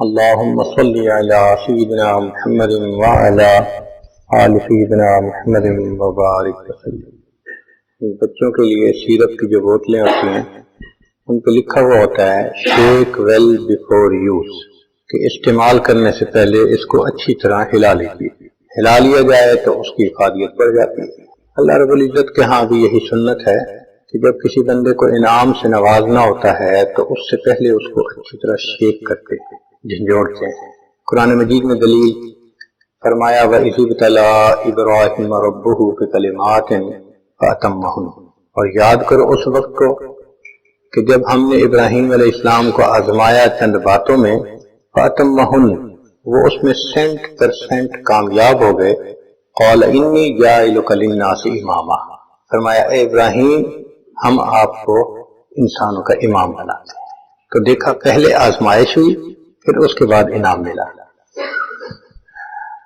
اللهم صل على سيدنا محمد وعلى آل سيدنا محمد وبارک وسلم۔ بچوں کے لیے سیرت کی جو بوتلیں ہوتی ہیں ان پہ لکھا ہوا ہوتا ہے شیک ویل بیفور یوز، کہ استعمال کرنے سے پہلے اس کو اچھی طرح ہلا لیجیے، ہلا لیا جائے تو اس کی افادیت بڑھ جاتی ہے۔ اللہ رب العزت کے ہاں بھی یہی سنت ہے کہ جب کسی بندے کو انعام سے نوازنا ہوتا ہے تو اس سے پہلے اس کو اچھی طرح شیک کرتے ہیں، جھنجھوڑتے ہیں۔ قرآن مجید میں دلیل فرمایا وَإِذِ ابْتَلَىٰ إِبْرَاهِيمَ رَبُّهُ بِكَلِمَاتٍ فَأَتَمَّهُنَّ، اور یاد کرو اس وقت کو کہ جب ہم نے ابراہیم علیہ السلام کو آزمایا چند باتوں میں، فَأَتَمَّهُنَّ، وہ اس میں 100% کامیاب ہو گئے۔ قَالَ إِنِّي جَاعِلُكَ لِلنَّاسِ إِمَامًا، فرمایا اے ابراہیم ہم آپ کو انسانوں کا امام بناتے ہیں۔ تو دیکھا پہلے آزمائش ہوئی پھر اس کے بعد انعام ملا۔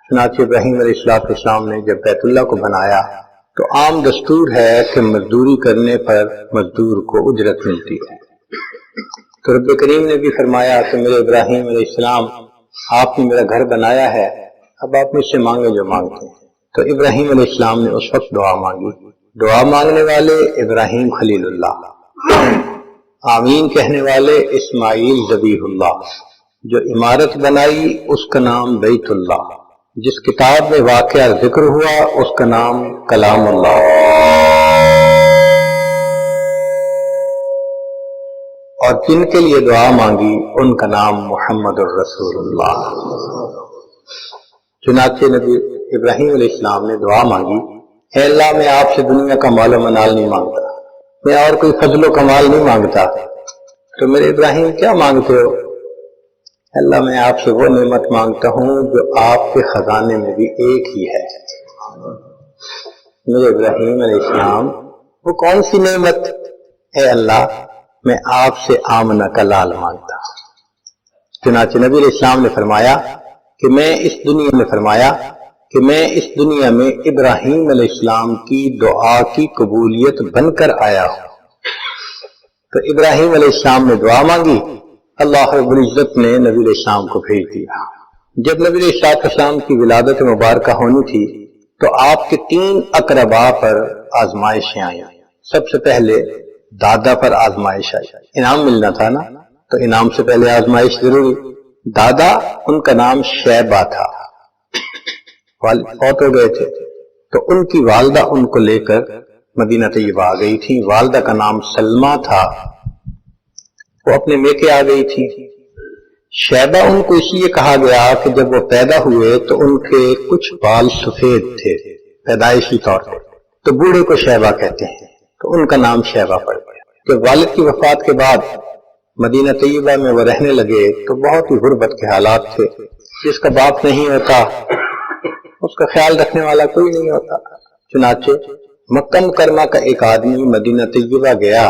چنانچہ ابراہیم علیہ السلام نے جب بیت اللہ کو بنایا تو عام دستور ہے کہ مزدوری کرنے پر مزدور کو اجرت ملتی ہے۔ تو رب کریم نے بھی فرمایا کہ میرے ابراہیم علیہ السلام آپ نے میرا گھر بنایا ہے، اب آپ مجھ سے مانگے جو مانگتے ہیں۔ تو ابراہیم علیہ السلام نے اس وقت دعا مانگی۔ دعا مانگنے والے ابراہیم خلیل اللہ، آمین کہنے والے اسماعیل ذبیح اللہ، جو عمارت بنائی اس کا نام بیت اللہ، جس کتاب میں واقعہ ذکر ہوا اس کا نام کلام اللہ، اور جن کے لیے دعا مانگی ان کا نام محمد الرسول اللہ۔ چنانچہ نبی ابراہیم علیہ السلام نے دعا مانگی، اے اللہ میں آپ سے دنیا کا مال و منال نہیں مانگتا، میں اور کوئی فضل و کمال نہیں مانگتا، تو میرے ابراہیم کیا مانگتے ہو؟ اللہ میں آپ سے وہ نعمت مانگتا ہوں جو آپ کے خزانے میں بھی ایک ہی ہے۔ میرے ابراہیم علیہ السلام وہ کون سی نعمت؟ اے اللہ میں آپ سے آمنہ کا لال مانگتا ہوں۔ چنانچہ نبی علیہ السلام نے فرمایا کہ میں اس دنیا میں ابراہیم علیہ السلام کی دعا کی قبولیت بن کر آیا ہوں۔ تو ابراہیم علیہ السلام نے دعا مانگی، اللہ رب العزت نے نبی علیہ السلام کو بھیج دیا۔ جب نبی علیہ السلام کی ولادت مبارکہ ہونی تھی تو آپ کے 3 اقربا پر آزمائشیں آئیں۔ سب سے پہلے دادا پر آزمائش آئی، انعام ملنا تھا نا، تو انعام سے پہلے آزمائش ضروری۔ دادا ان کا نام شیبہ تھا، والد فوت ہو گئے تھے، تو ان کی والدہ ان کو لے کر مدینہ طیبہ آ گئی تھی۔ والدہ کا نام سلمہ تھا، وہ اپنے میکے آ گئی تھی۔ شیبہ ان کو اس لیے کہا گیا کہ جب وہ پیدا ہوئے تو ان کے کچھ بال سفید تھے پیدائشی طور پہ، تو بوڑھے کو شیبہ کہتے ہیں، تو ان کا نام شیبہ پڑ گیا۔ جب والد کی وفات کے بعد مدینہ طیبہ میں وہ رہنے لگے تو بہت ہی غربت کے حالات تھے، جس کا باپ نہیں ہوتا اس کا خیال رکھنے والا کوئی نہیں ہوتا۔ چنانچہ مکہ مکرمہ کا ایک آدمی مدینہ طیبہ گیا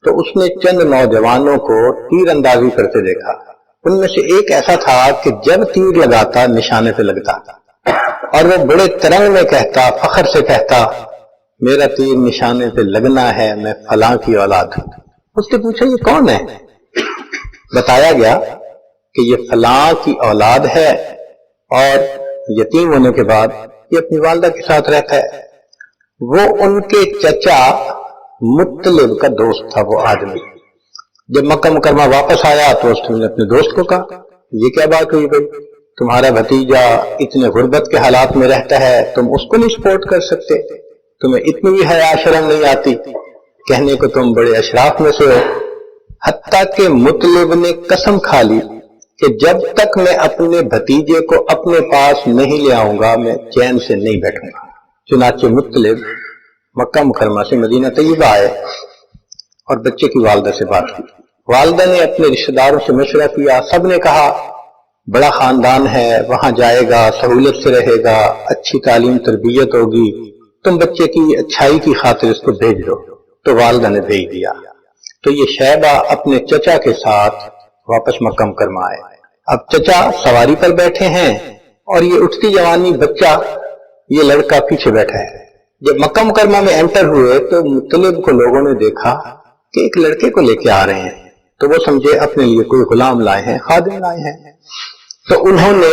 تو اس نے چند نوجوانوں کو تیر اندازی کرتے دیکھا۔ ان میں سے ایک ایسا تھا کہ جب تیر لگاتا نشانے پہ لگتا، اور وہ بڑے ترنگ میں کہتا، فخر سے کہتا، میرا تیر نشانے پہ لگنا ہے، میں فلاں کی اولاد ہوں۔ اس نے پوچھا یہ کون ہے؟ بتایا گیا کہ یہ فلاں کی اولاد ہے، اور یتیم ہونے کے بعد یہ اپنی والدہ کے ساتھ رہتا ہے۔ وہ ان کے چچا مطلب کا دوست تھا وہ آدمی۔ جب مکہ مکرمہ واپس آیا تو اس نے اپنے دوست کو کہا یہ کیا بات ہوئی بھائی، تمہارا بھتیجا اتنے غربت کے حالات میں رہتا ہے، تم اس کو نہیں سپورٹ کر سکتے، تمہیں اتنی بھی حیا شرم نہیں آتی، کہنے کو تم بڑے اشراف میں سے ہو۔ حتیٰ کہ مطلب نے قسم کھا لی کہ جب تک میں اپنے بھتیجے کو اپنے پاس نہیں لے آؤں گا میں چین سے نہیں بیٹھوں گا۔ چنانچہ مطلب مکہ مکرمہ سے مدینہ طیبہ آئے اور بچے کی والدہ سے بات کی۔ والدہ نے اپنے رشتہ داروں سے مشورہ کیا، سب نے کہا بڑا خاندان ہے، وہاں جائے گا، سہولت سے رہے گا، اچھی تعلیم تربیت ہوگی، تم بچے کی اچھائی کی خاطر اس کو بھیج دو۔ تو والدہ نے بھیج دیا۔ تو یہ شیبہ اپنے چچا کے ساتھ واپس مکہ مکرمہ آئے۔ اب چچا سواری پر بیٹھے ہیں اور یہ اٹھتی جوانی بچہ، یہ لڑکا پیچھے بیٹھا ہے۔ جب مکہ مکرمہ میں انٹر ہوئے تو مطلب کو لوگوں نے دیکھا کہ ایک لڑکے کو لے کے آ رہے ہیں، تو وہ سمجھے اپنے لیے کوئی غلام لائے ہیں، خادم لائے ہیں، تو انہوں نے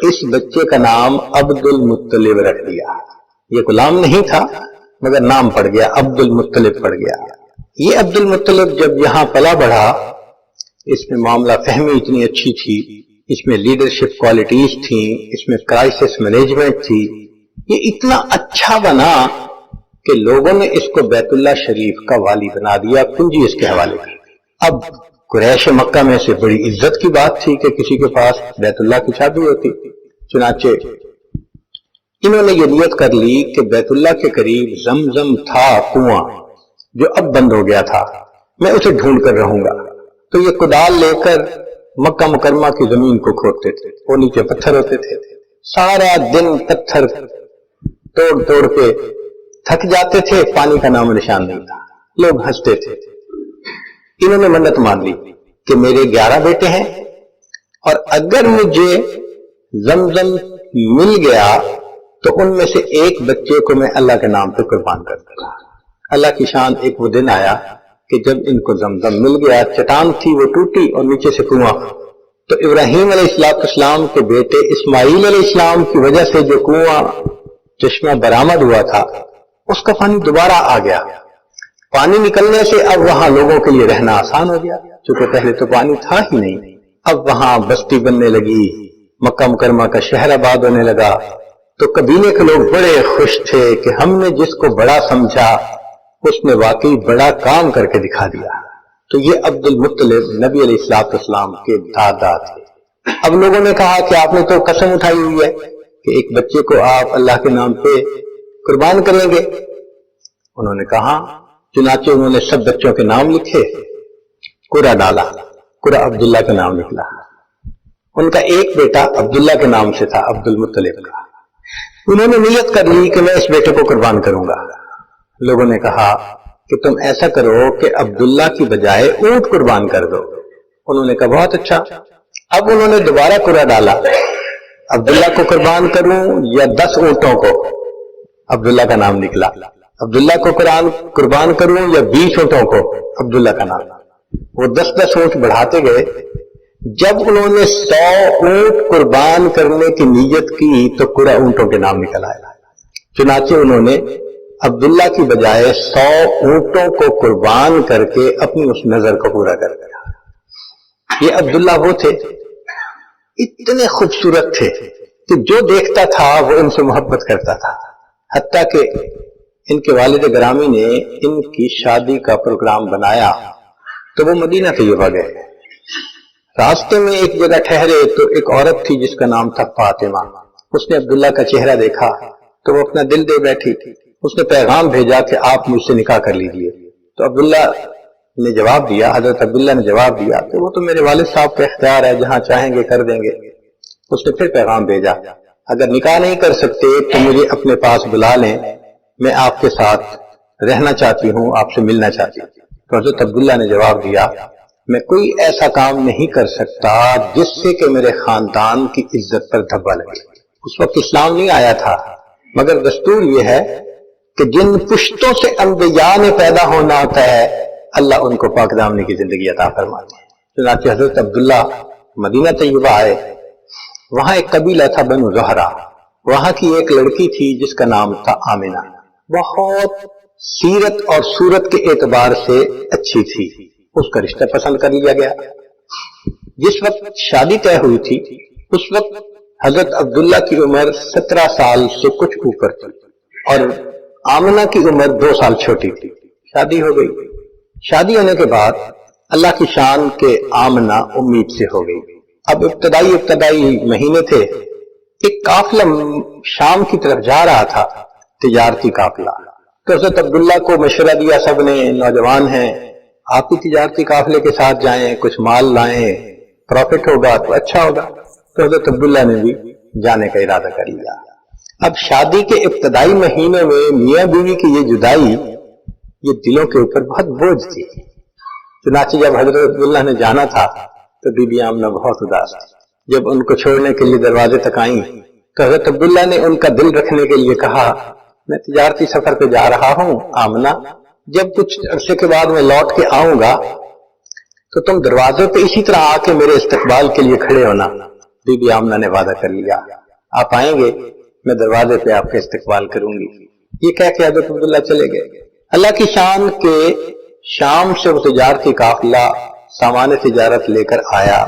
اس بچے کا نام عبد المطلب رکھ دیا۔ یہ غلام نہیں تھا مگر نام پڑ گیا، عبد المطلب پڑ گیا۔ یہ عبد المطلب جب یہاں پلا بڑھا، اس میں معاملہ فہمی اتنی اچھی تھی، اس میں لیڈرشپ کوالٹیز تھیں، اس میں کرائسس مینجمنٹ تھی، یہ اتنا اچھا بنا کہ لوگوں نے اس کو بیت اللہ شریف کا والی بنا دیا، کنجی اس کے حوالے کی۔ اب قریش مکہ میں سے بڑی عزت کی بات تھی کہ کسی کے پاس بیت اللہ کی چابی ہوتی، چنانچہ انہوں نے یہ نیت کر لی کہ بیت اللہ کے قریب زمزم تھا کنواں جو اب بند ہو گیا تھا، میں اسے ڈھونڈ کر رہوں گا۔ تو یہ کدال لے کر مکہ مکرمہ کی زمین کو کھودتے تھے، وہ نیچے پتھر ہوتے تھے، سارا دن پتھر توڑ توڑ کے تھک جاتے تھے، پانی کا نام نشان نہیں تھا، لوگ ہنستے تھے۔ انہوں نے منت مان لی کہ میرے 11 بیٹے ہیں اور اگر مجھے زمزم مل گیا تو ان میں سے ایک بچے کو میں اللہ کے نام پہ قربان کر دوں گا۔ اللہ کی شان، ایک وہ دن آیا کہ جب ان کو زمزم مل گیا، چٹان تھی وہ ٹوٹی اور نیچے سے کنواں، تو ابراہیم علیہ السلام کے بیٹے اسماعیل علیہ السلام کی وجہ سے جو کنواں چشمہ برآمد ہوا تھا اس کا پانی دوبارہ آ گیا۔ پانی نکلنے سے اب وہاں لوگوں کے لیے رہنا آسان ہو گیا، چونکہ پہلے تو پانی تھا ہی نہیں۔ اب وہاں بستی بننے لگی، مکہ مکرمہ کا شہر آباد ہونے لگا، تو قبیلے کے لوگ بڑے خوش تھے کہ ہم نے جس کو بڑا سمجھا اس نے واقعی بڑا کام کر کے دکھا دیا۔ تو یہ عبد المطلب نبی علیہ السلام کے دادا تھے۔ اب لوگوں نے کہا کہ آپ نے تو قسم اٹھائی ہوئی ہے کہ ایک بچے کو آپ اللہ کے نام پہ قربان کریں گے۔ انہوں نے کہا، چنانچہ انہوں نے سب بچوں کے نام لکھے، قرہ ڈالا، قرہ عبداللہ کا نام نکلا۔ ان کا ایک بیٹا عبداللہ کے نام سے تھا، عبد المطلب کا۔ انہوں نے نیت کر لی کہ میں اس بیٹے کو قربان کروں گا۔ لوگوں نے کہا کہ تم ایسا کرو کہ عبداللہ کی بجائے اونٹ قربان کر دو۔ انہوں نے کہا بہت اچھا۔ اب انہوں نے دوبارہ قرہ ڈالا، عبداللہ کو قربان کروں یا 10 اونٹوں کو؟ عبداللہ کا نام نکلا۔ عبداللہ کو قربان کروں یا 20 اونٹوں کو؟ عبداللہ کا نام۔ وہ 10 اونٹ بڑھاتے گئے۔ جب انہوں نے 100 اونٹ قربان کرنے کی نیت کی تو قرہ اونٹوں کے نام نکل آیا۔ چنانچہ انہوں نے عبداللہ کی بجائے 100 اونٹوں کو قربان کر کے اپنی اس نظر کو پورا کر دیا۔ یہ عبداللہ وہ تھے، اتنے خوبصورت تھے کہ جو دیکھتا تھا وہ ان سے محبت کرتا تھا، حتیٰ کہ ان کے والد گرامی نے ان کی شادی کا پروگرام بنایا تو وہ مدینہ طیبہ گئے۔ راستے میں ایک جگہ ٹھہرے تو ایک عورت تھی جس کا نام تھا فاطمہ۔ اس نے عبداللہ کا چہرہ دیکھا تو وہ اپنا دل دے بیٹھی۔ اس نے پیغام بھیجا کہ آپ مجھ سے نکاح کر لیجئے۔ تو عبداللہ نے جواب دیا، حضرت عبداللہ نے جواب دیا کہ وہ تو میرے والد صاحب کا اختیار ہے، جہاں چاہیں گے کر دیں گے۔ اس نے پھر پیغام بھیجا، اگر نکاح نہیں کر سکتے تو مجھے اپنے پاس بلا لیں، میں آپ کے ساتھ رہنا چاہتی ہوں، آپ سے ملنا چاہتی ہوں۔ تو حضرت عبداللہ نے جواب دیا، میں کوئی ایسا کام نہیں کر سکتا جس سے کہ میرے خاندان کی عزت پر دھبا لگے۔ اس وقت اسلام نہیں آیا تھا، مگر دستور یہ ہے کہ جن پشتوں سے انبیاء نے پیدا ہونا ہوتا ہے اللہ ان کو پاک دامنی کی زندگی عطا فرماتے ہیں۔ چنانچہ حضرت عبداللہ مدینہ طیبہ آئے۔ وہاں ایک قبیلہ تھا بنو زہرہ، وہاں کی ایک لڑکی تھی جس کا نام تھا آمنہ، بہت سیرت اور صورت کے اعتبار سے اچھی تھی۔ اس کا رشتہ پسند کر لیا گیا۔ جس وقت شادی طے ہوئی تھی اس وقت حضرت عبداللہ کی عمر 17 سال سے کچھ اوپر تھی اور آمنہ کی عمر 2 سال چھوٹی تھی۔ شادی ہو گئی۔ شادی ہونے کے بعد اللہ کی شان کے آمنہ امید سے ہو گئی۔ اب ابتدائی مہینے تھے، ایک قافلہ شام کی طرف جا رہا تھا، تجارتی قافلہ۔ تو حضرت عبداللہ کو مشورہ دیا سب نے، نوجوان ہیں، آپ کی تجارتی قافلے کے ساتھ جائیں، کچھ مال لائیں، پروفٹ ہوگا تو اچھا ہوگا۔ تو حضرت عبداللہ نے بھی جانے کا ارادہ کر لیا۔ اب شادی کے ابتدائی مہینے میں میاں بیوی کی یہ جدائی یہ دلوں کے اوپر بہت بوجھ تھی۔ چنانچہ جب حضرت عبداللہ نے جانا تھا تو بی بی آمنہ بہت اداس تھی۔ جب ان کو چھوڑنے کے لیے دروازے تک آئیں تو حضرت عبداللہ نے ان کا دل رکھنے کے لیے کہا، میں تجارتی سفر پہ جا رہا ہوں آمنہ، جب کچھ عرصے کے بعد میں لوٹ کے آؤں گا تو تم دروازے پہ اسی طرح آ کے میرے استقبال کے لیے کھڑے ہونا۔ بی بی آمنہ نے وعدہ کر لیا، آپ آئیں گے میں دروازے پہ آپ کا استقبال کروں گی۔ یہ کہہ کے حضرت عبداللہ چلے گئے۔ اللہ کی شان کے شام سے وہ تجارتی قافلہ سامان تجارت لے کر آیا۔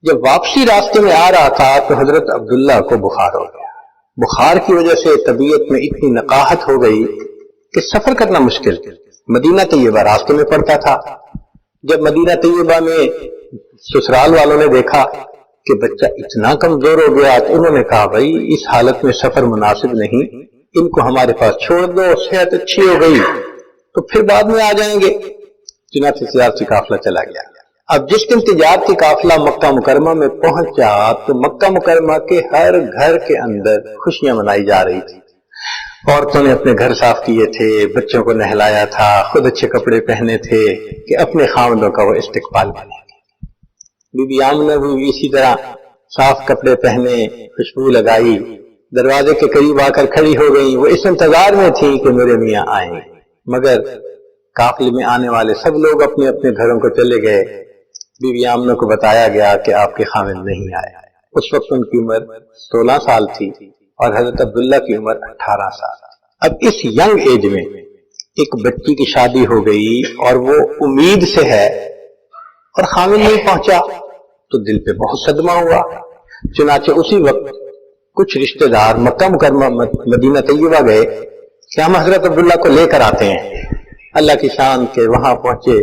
جب واپسی راستے میں آ رہا تھا تو حضرت عبداللہ کو بخار ہو گیا۔ بخار کی وجہ سے طبیعت میں اتنی نقاہت ہو گئی کہ سفر کرنا مشکل۔ مدینہ طیبہ راستے میں پڑتا تھا۔ جب مدینہ طیبہ میں سسرال والوں نے دیکھا کہ بچہ اتنا کمزور ہو گیا تو انہوں نے کہا بھائی اس حالت میں سفر مناسب نہیں، ان کو ہمارے پاس چھوڑ دو، صحت اچھی ہو گئی تو پھر بعد میں آ جائیں گے۔ چنانچہ تجارتی قافلہ چلا گیا۔ اب جس دن تجارتی قافلہ مکہ مکرمہ میں پہنچا تو مکہ مکرمہ کے ہر گھر کے اندر خوشیاں منائی جا رہی تھی۔ عورتوں نے اپنے گھر صاف کیے تھے، بچوں کو نہلایا تھا، خود اچھے کپڑے پہنے تھے کہ اپنے خاوندوں کا وہ استقبال کریں گے۔ بی بی آمنہ بھی اسی طرح صاف کپڑے پہنے، خوشبو لگائی، دروازے کے قریب آ کر کھڑی ہو گئی۔ وہ اس انتظار میں تھی کہ میرے میاں آئیں، مگر قافلے میں آنے والے سب لوگ اپنے اپنے گھروں کو چلے گئے۔ بی بی آمنہ کو بتایا گیا کہ آپ کے خاوند نہیں آئے۔ اس وقت ان کی عمر 16 سال تھی اور حضرت عبداللہ کی عمر 18 سال۔ اب اس ینگ ایج میں ایک بچی کی شادی ہو گئی اور وہ امید سے ہے اور خاوند نہیں پہنچا تو دل پہ بہت صدمہ ہوا۔ چنانچہ اسی وقت کچھ رشتہ دار مکہ مکرمہ مدینہ طیبہ گئے کہ ہم حضرت عبداللہ کو لے کر آتے ہیں۔ اللہ کی شان کے وہاں پہنچے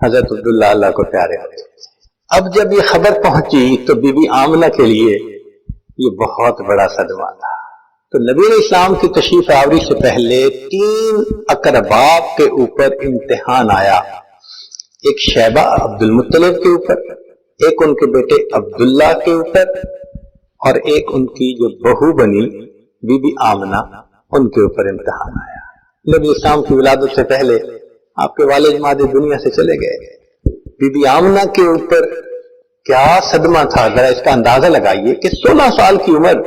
حضرت عبداللہ اللہ کو پیارے ہوتے۔ اب جب یہ خبر پہنچی تو بی بی آمنہ کے لیے یہ بہت بڑا صدمہ تھا۔ تو نبی علیہ السلام کی تشریف آوری سے پہلے 3 اقرباء کے اوپر امتحان آیا۔ ایک شیبہ عبد المطلب کے اوپر، ایک ان کے بیٹے عبداللہ کے اوپر، اور ایک ان کی جو بہو بنی بی بی آمنہ ان کے اوپر امتحان آیا۔ نبی اسلام کی ولادت سے پہلے آپ کے والد ماجد دنیا سے چلے گئے۔ بی بی آمنہ کے اوپر کیا صدمہ تھا، ذرا اس کا اندازہ لگائیے کہ 16 سال کی عمر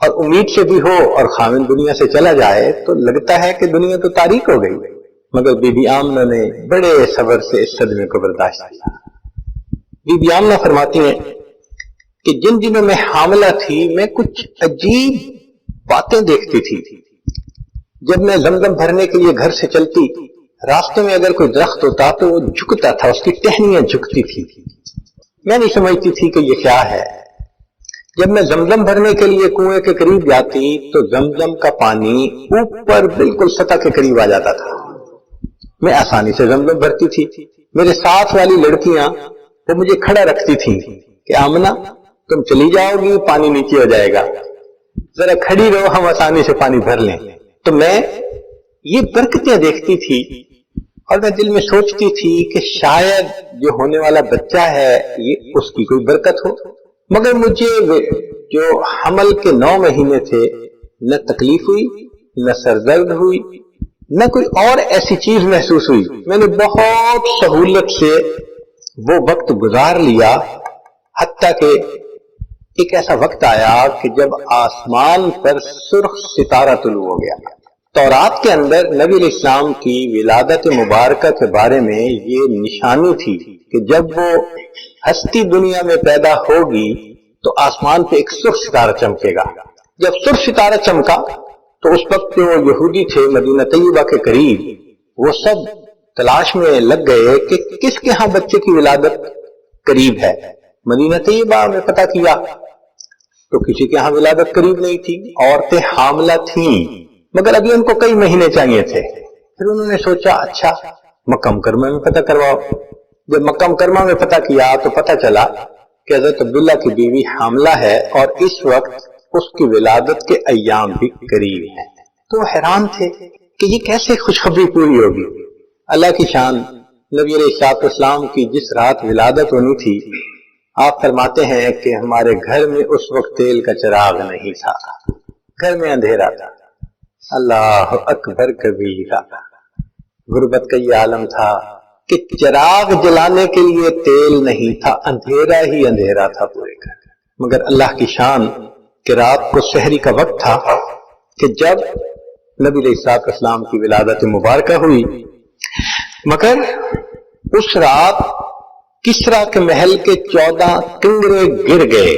اور امید سے بھی ہو اور خاوند دنیا سے چلا جائے تو لگتا ہے کہ دنیا تو تاریک ہو گئی، مگر بی بی آمنہ نے بڑے صبر سے اس صدمے کو برداشت کیا۔ بی بی آمنہ فرماتی ہیں کہ جن دنوں میں حاملہ تھی میں کچھ عجیب باتیں دیکھتی تھی۔ جب میں زمزم بھرنے کے لیے گھر سے چلتی، راستے میں اگر کوئی درخت ہوتا تو وہ جھکتا تھا، اس کی ٹہنیاں جھکتی تھی۔ میں نہیں سمجھتی تھی کہ یہ کیا ہے۔ جب میں زمزم بھرنے کے لیے کنویں کے قریب جاتی تو زمزم کا پانی اوپر بالکل سطح کے قریب آ جاتا تھا۔ میں آسانی سے زمزم بھرتی تھی۔ میرے ساتھ والی لڑکیاں وہ مجھے کھڑا رکھتی تھیں کہ آمنہ تم چلی جاؤ گی پانی نیچے ہو جائے گا، ذرا کھڑی رہو ہم آسانی سے پانی بھر لیں۔ تو میں یہ برکتیں دیکھتی تھی اور میں دل میں سوچتی تھی کہ شاید جو ہونے والا بچہ ہے یہ اس کی کوئی برکت ہو، مگر مجھے جو حمل کے 9 مہینے تھے نہ تکلیف ہوئی، نہ سر درد ہوئی، نہ کوئی اور ایسی چیز محسوس ہوئی۔ میں نے بہت سہولت سے وہ وقت گزار لیا، حتیٰ کہ ایک ایسا وقت آیا کہ جب آسمان پر سرخ ستارہ طلوع ہو گیا۔ تورات کے اندر نبی علیہ السلام کی ولادت مبارکہ کے بارے میں یہ نشانی تھی کہ جب وہ ہستی دنیا میں پیدا ہوگی تو آسمان پہ ایک سرخ ستارہ چمکے گا۔ جب سرخ ستارہ چمکا تو اس وقت جو یہودی تھے مدینہ طیبہ کے قریب، وہ سب تلاش میں لگ گئے کہ کس کے ہاں بچے کی ولادت قریب ہے۔ مدینہ طیبہ میں پتہ کیا تو کسی کے ہاں ولادت قریب نہیں تھی، عورتیں حاملہ تھیں مگر ابھی ان کو کئی مہینے چاہیے تھے۔ پھر انہوں نے سوچا اچھا مکہ مکرمہ میں پتہ کرواؤ۔ جب مکہ مکرمہ میں پتہ کیا تو پتہ چلا کہ حضرت عبداللہ کی بیوی حاملہ ہے اور اس وقت اس کی ولادت کے ایام بھی قریب ہیں۔ تو وہ حیران تھے کہ یہ کیسے خوشخبری پوری ہوگی۔ اللہ کی شان، نبی علیہ السلام کی جس رات ولادت ہونی تھی، آپ فرماتے ہیں کہ ہمارے گھر میں اس وقت تیل کا چراغ نہیں تھا، گھر میں اندھیرا تھا۔ اللہ اکبر کبیرہ، غربت کا یہ عالم تھا کہ چراغ جلانے کے لیے تیل نہیں تھا، اندھیرا ہی اندھیرا تھا پورے گھر۔ مگر اللہ کی شان کہ رات کو سحری کا وقت تھا کہ جب نبی علیہ السلام کی ولادت مبارکہ ہوئی، مگر اس رات کسرا کے محل کے 14 کنگرے گر گئے.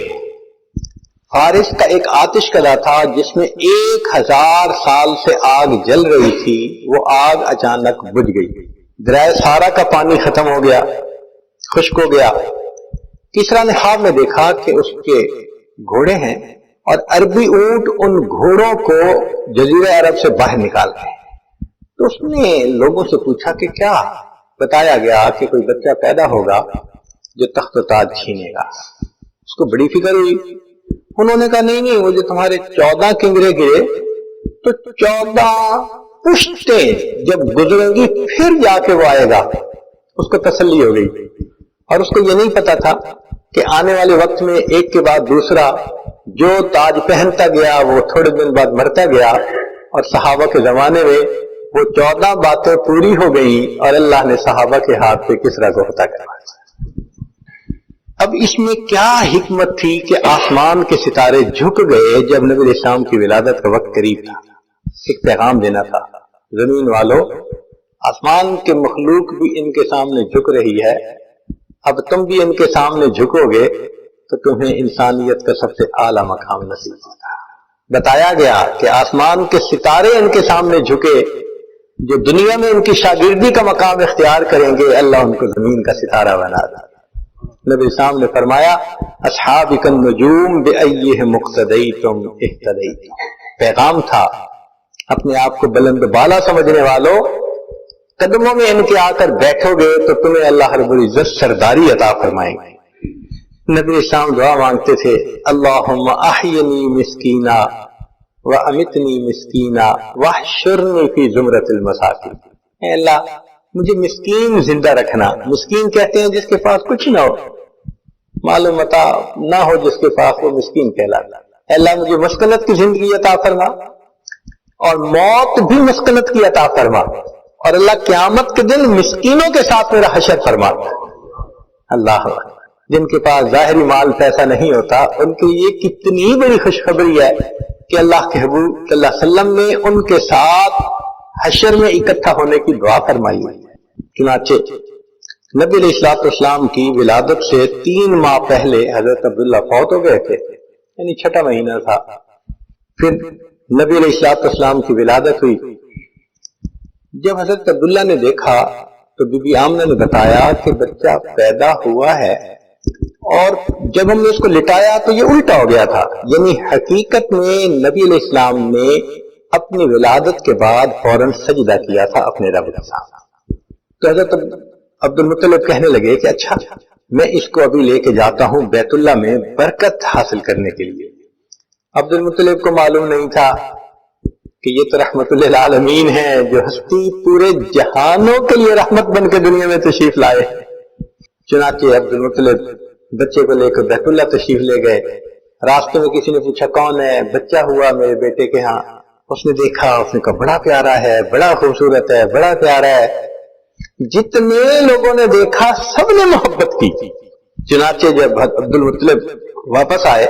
فارس کا ایک آتش کدا تھا جس میں 1000 سال سے آگ جل رہی تھی، وہ آگ اچانک بجھ گئی. دریا سارا کا پانی ختم ہو گیا، خشک ہو گیا. کسرا نے خواب میں دیکھا کہ اس کے گھوڑے ہیں اور عربی اونٹ ان گھوڑوں کو جزیرہ عرب سے باہر نکال رہے ہیں. تو اس نے لوگوں سے پوچھا کہ کیا؟ بتایا گیا کہ کوئی بچہ پیدا ہوگا جو تخت و تاج چھینے گا. اس کو بڑی فکر ہوئی. انہوں نے کہا نہیں وہ جو تمہارے 14 کنگرے گرے تو 14 پشتیں جب گزریں گی پھر جا کے وہ آئے گا. اس کو تسلی ہو گئی. اور اس کو یہ نہیں پتا تھا کہ آنے والے وقت میں ایک کے بعد دوسرا جو تاج پہنتا گیا وہ تھوڑے دن بعد مرتا گیا، اور صحابہ کے زمانے میں وہ 14 باتیں پوری ہو گئیں اور اللہ نے صحابہ کے ہاتھ پہ کسرا کو فتح کروایا. اب اس میں کیا حکمت تھی کہ آسمان کے ستارے جھک گئے جب نبی علیہ السلام کی ولادت کا وقت قریب تھا. ایک پیغام دینا تھا، زمین والوں، آسمان کے مخلوق بھی ان کے سامنے جھک رہی ہے، اب تم بھی ان کے سامنے جھکو گے تو تمہیں انسانیت کا سب سے اعلیٰ مقام نصیب ہوگا. بتایا گیا کہ آسمان کے ستارے ان کے سامنے جھکے، جو دنیا میں ان کی شاگردی کا مقام اختیار کریں گے اللہ ان کو زمین کا ستارہ بنا دے. نبی اسلام نے فرمایا اصحابک النجوم بأیہم اقتدیتم اہتدیتم. پیغام تھا اپنے آپ کو بلند بالا سمجھنے والوں، قدموں میں ان کے آ کر بیٹھو گے تو تمہیں اللہ رب العزت سرداری عطا فرمائیں گے. نبی اسلام دعا مانگتے تھے اللہم احینی مسکینا وامیتنی مسکینا واحشرنی فی زمرۃ المساکین. اے اللہ مجھے مسکین زندہ رکھنا. مسکین کہتے ہیں جس کے پاس کچھ نہ ہو، مال و متاع نہ ہو، جس کے پاس وہ مسکین کہلاتا. اے اللہ مجھے مسکنت کی زندگی عطا فرما اور موت بھی مسکنت کی عطا فرما، اور اللہ قیامت کے دن مسکینوں کے ساتھ میرا حشر فرما. اللہ جن کے پاس ظاہری مال پیسہ نہیں ہوتا ان کے لیے کتنی بڑی خوشخبری ہے کہ اللہ کے حبیب صلی اللہ علیہ وسلم نے ان کے ساتھ حشر میں اکٹھا ہونے کی دعا فرمائی. چنانچہ نبی علیہ السلام کی ولادت سے 3 ماہ پہلے حضرت عبداللہ فوت ہو گئے تھے، یعنی 6واں مہینہ تھا. پھر نبی علیہ السلام کی ولادت ہوئی. جب حضرت عبداللہ نے دیکھا تو بی بی آمنہ نے بتایا کہ بچہ پیدا ہوا ہے، اور جب ہم نے اس کو لٹایا تو یہ الٹا ہو گیا تھا. یعنی حقیقت میں نبی علیہ السلام نے اپنی ولادت کے بعد فوراً سجدہ کیا تھا اپنے رب کے سامنے. تو حضرت عبد المطلب کہنے لگے کہ اچھا میں اس کو ابھی لے کے جاتا ہوں بیت اللہ میں برکت حاصل کرنے کے لیے. عبد المطلب کو معلوم نہیں تھا کہ یہ تو رحمت للعالمین ہے جو ہستی پورے جہانوں کے لیے رحمت بن کے دنیا میں تشریف لائے. چنانچہ عبد المطلب بچے کو لے کر بیت اللہ تشریف لے گئے. راستے میں کسی نے پوچھا کون ہے؟ بچہ ہوا میرے بیٹے کے ہاں. اس نے دیکھا، اس نے کہا بڑا پیارا ہے، بڑا خوبصورت ہے، بڑا پیارا ہے. جتنے لوگوں نے دیکھا سب نے محبت کی. چنانچہ جب عبد المطلب واپس آئے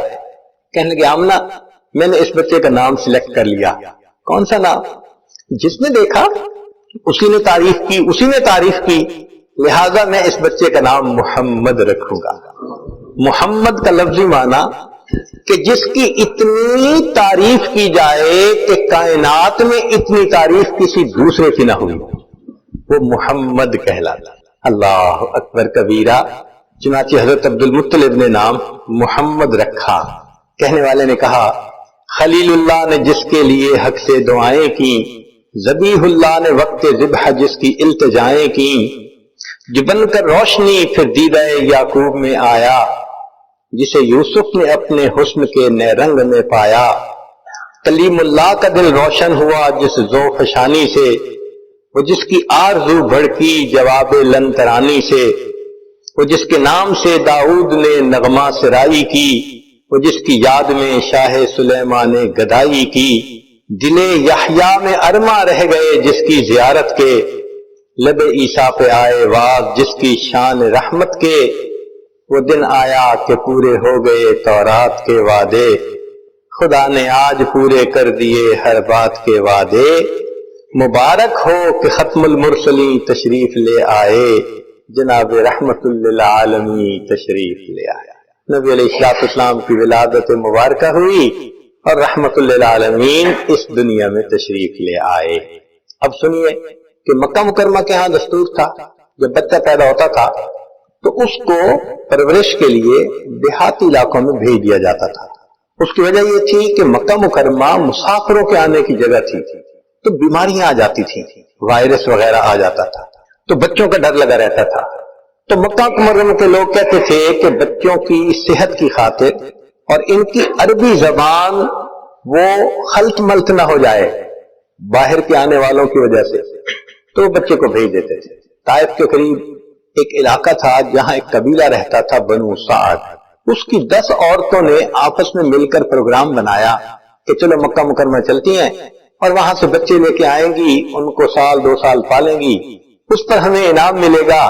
کہنے لگے آمنہ میں نے اس بچے کا نام سلیکٹ کر لیا. کون سا نام؟ جس نے دیکھا اسی نے تعریف کی، لہذا میں اس بچے کا نام محمد رکھوں گا. محمد کا لفظی معنی کہ جس کی اتنی تعریف کی جائے کہ کائنات میں اتنی تعریف کسی دوسرے کی نہ ہوئی، وہ محمد کہلاتا. اللہ اکبر کبیرہ. چنانچہ حضرت عبد المطلب نے نام محمد رکھا. کہنے والے نے کہا خلیل اللہ نے جس کے لیے حق سے دعائیں کی، ذبیح اللہ نے وقت ذبح جس کی التجائیں کی، جو بن کر روشنی پھر دیدہ یعقوب میں آیا، جسے یوسف نے اپنے حسن کے نئے رنگ میں پایا. کلیم اللہ کا دل روشن ہوا جس ذوق شانی سے، وہ جس کی آرزو بھڑکی جواب لن ترانی سے، وہ جس کے نام سے داؤد نے نغمہ سرائی کی، وہ جس کی یاد میں شاہ سلیمان نے گدائی کی. دل یحییٰ میں ارما رہ گئے جس کی زیارت کے، لب عیسیٰ پہ آئے واز جس کی شان رحمت کے. وہ دن آیا کہ پورے ہو گئے تورات کے وعدے، خدا نے آج پورے کر دیے ہر بات کے وعدے. مبارک ہو کہ ختم المرسلین تشریف لے آئے، جناب رحمت للعالمین تشریف لے آیا. نبی علیہ السلام کی ولادت مبارکہ ہوئی اور رحمت للعالمین اس دنیا میں تشریف لے آئے. اب سنیے کہ مکہ مکرمہ کے ہاں دستور تھا جب بچہ پیدا ہوتا تھا تو اس کو پرورش کے لیے دیہاتی علاقوں میں بھیج دیا جاتا تھا. اس کی وجہ یہ تھی کہ مکہ مکرمہ مسافروں کے آنے کی جگہ تھی تو بیماریاں آ جاتی تھیں، وائرس وغیرہ آ جاتا تھا تو بچوں کا ڈر لگا رہتا تھا. تو مکہ مکرمہ کے لوگ کہتے تھے کہ بچوں کی صحت کی خاطر اور ان کی عربی زبان وہ خلط ملط نہ ہو جائے باہر کے آنے والوں کی وجہ سے، تو بچے کو بھیج دیتے تھے. طائف کے قریب ایک علاقہ تھا جہاں ایک قبیلہ رہتا تھا بنو سعد. اس کی 10 عورتوں نے آپس میں مل کر پروگرام بنایا کہ چلو مکہ مکرمہ چلتی ہیں اور وہاں سے بچے لے کے آئیں گی، ان کو 2 سال پالیں گی، اس پر ہمیں انعام ملے گا،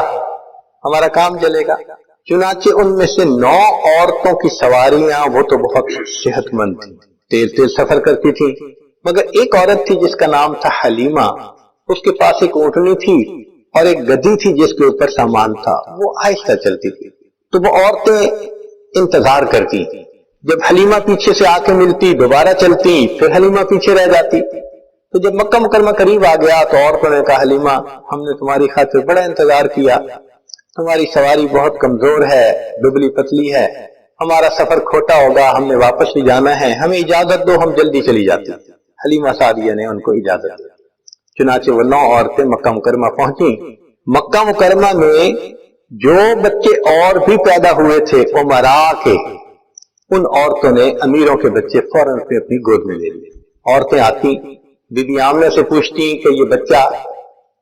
ہمارا کام چلے گا. چنانچہ ان میں سے 9 عورتوں کی سواریاں وہ تو بہت صحت مند تھیں، تیز سفر کرتی تھی، مگر ایک عورت تھی جس کا نام تھا حلیمہ. اس کے پاس ایک اونٹنی تھی اور ایک گدی تھی جس کے اوپر سامان تھا، وہ آہستہ چلتی تھی. تو وہ عورتیں انتظار کرتی، جب حلیمہ پیچھے سے آ کے ملتی دوبارہ چلتی، پھر حلیمہ پیچھے رہ جاتی. تو جب مکہ مکرمہ قریب آ گیا تو عورتوں نے کہا حلیمہ ہم نے تمہاری خاطر بڑا انتظار کیا، تمہاری سواری بہت کمزور ہے، دبلی پتلی ہے، ہمارا سفر کھوٹا ہوگا، ہم نے واپس بھی جانا ہے، ہمیں اجازت دو، ہم جلدی چلی جاتی. حلیمہ سعدیہ نے ان کو اجازت دی. چنانچہ وہ 9 عورتیں مکہ مکرمہ پہنچی. مکہ مکرمہ میں جو بچے اور بھی پیدا ہوئے تھے امراء کے، ان عورتوں نے امیروں کے بچے فوراً سے اپنی گود میں لے لیے. عورتیں آتی بی بی آمنہ سے پوچھتی کہ یہ بچہ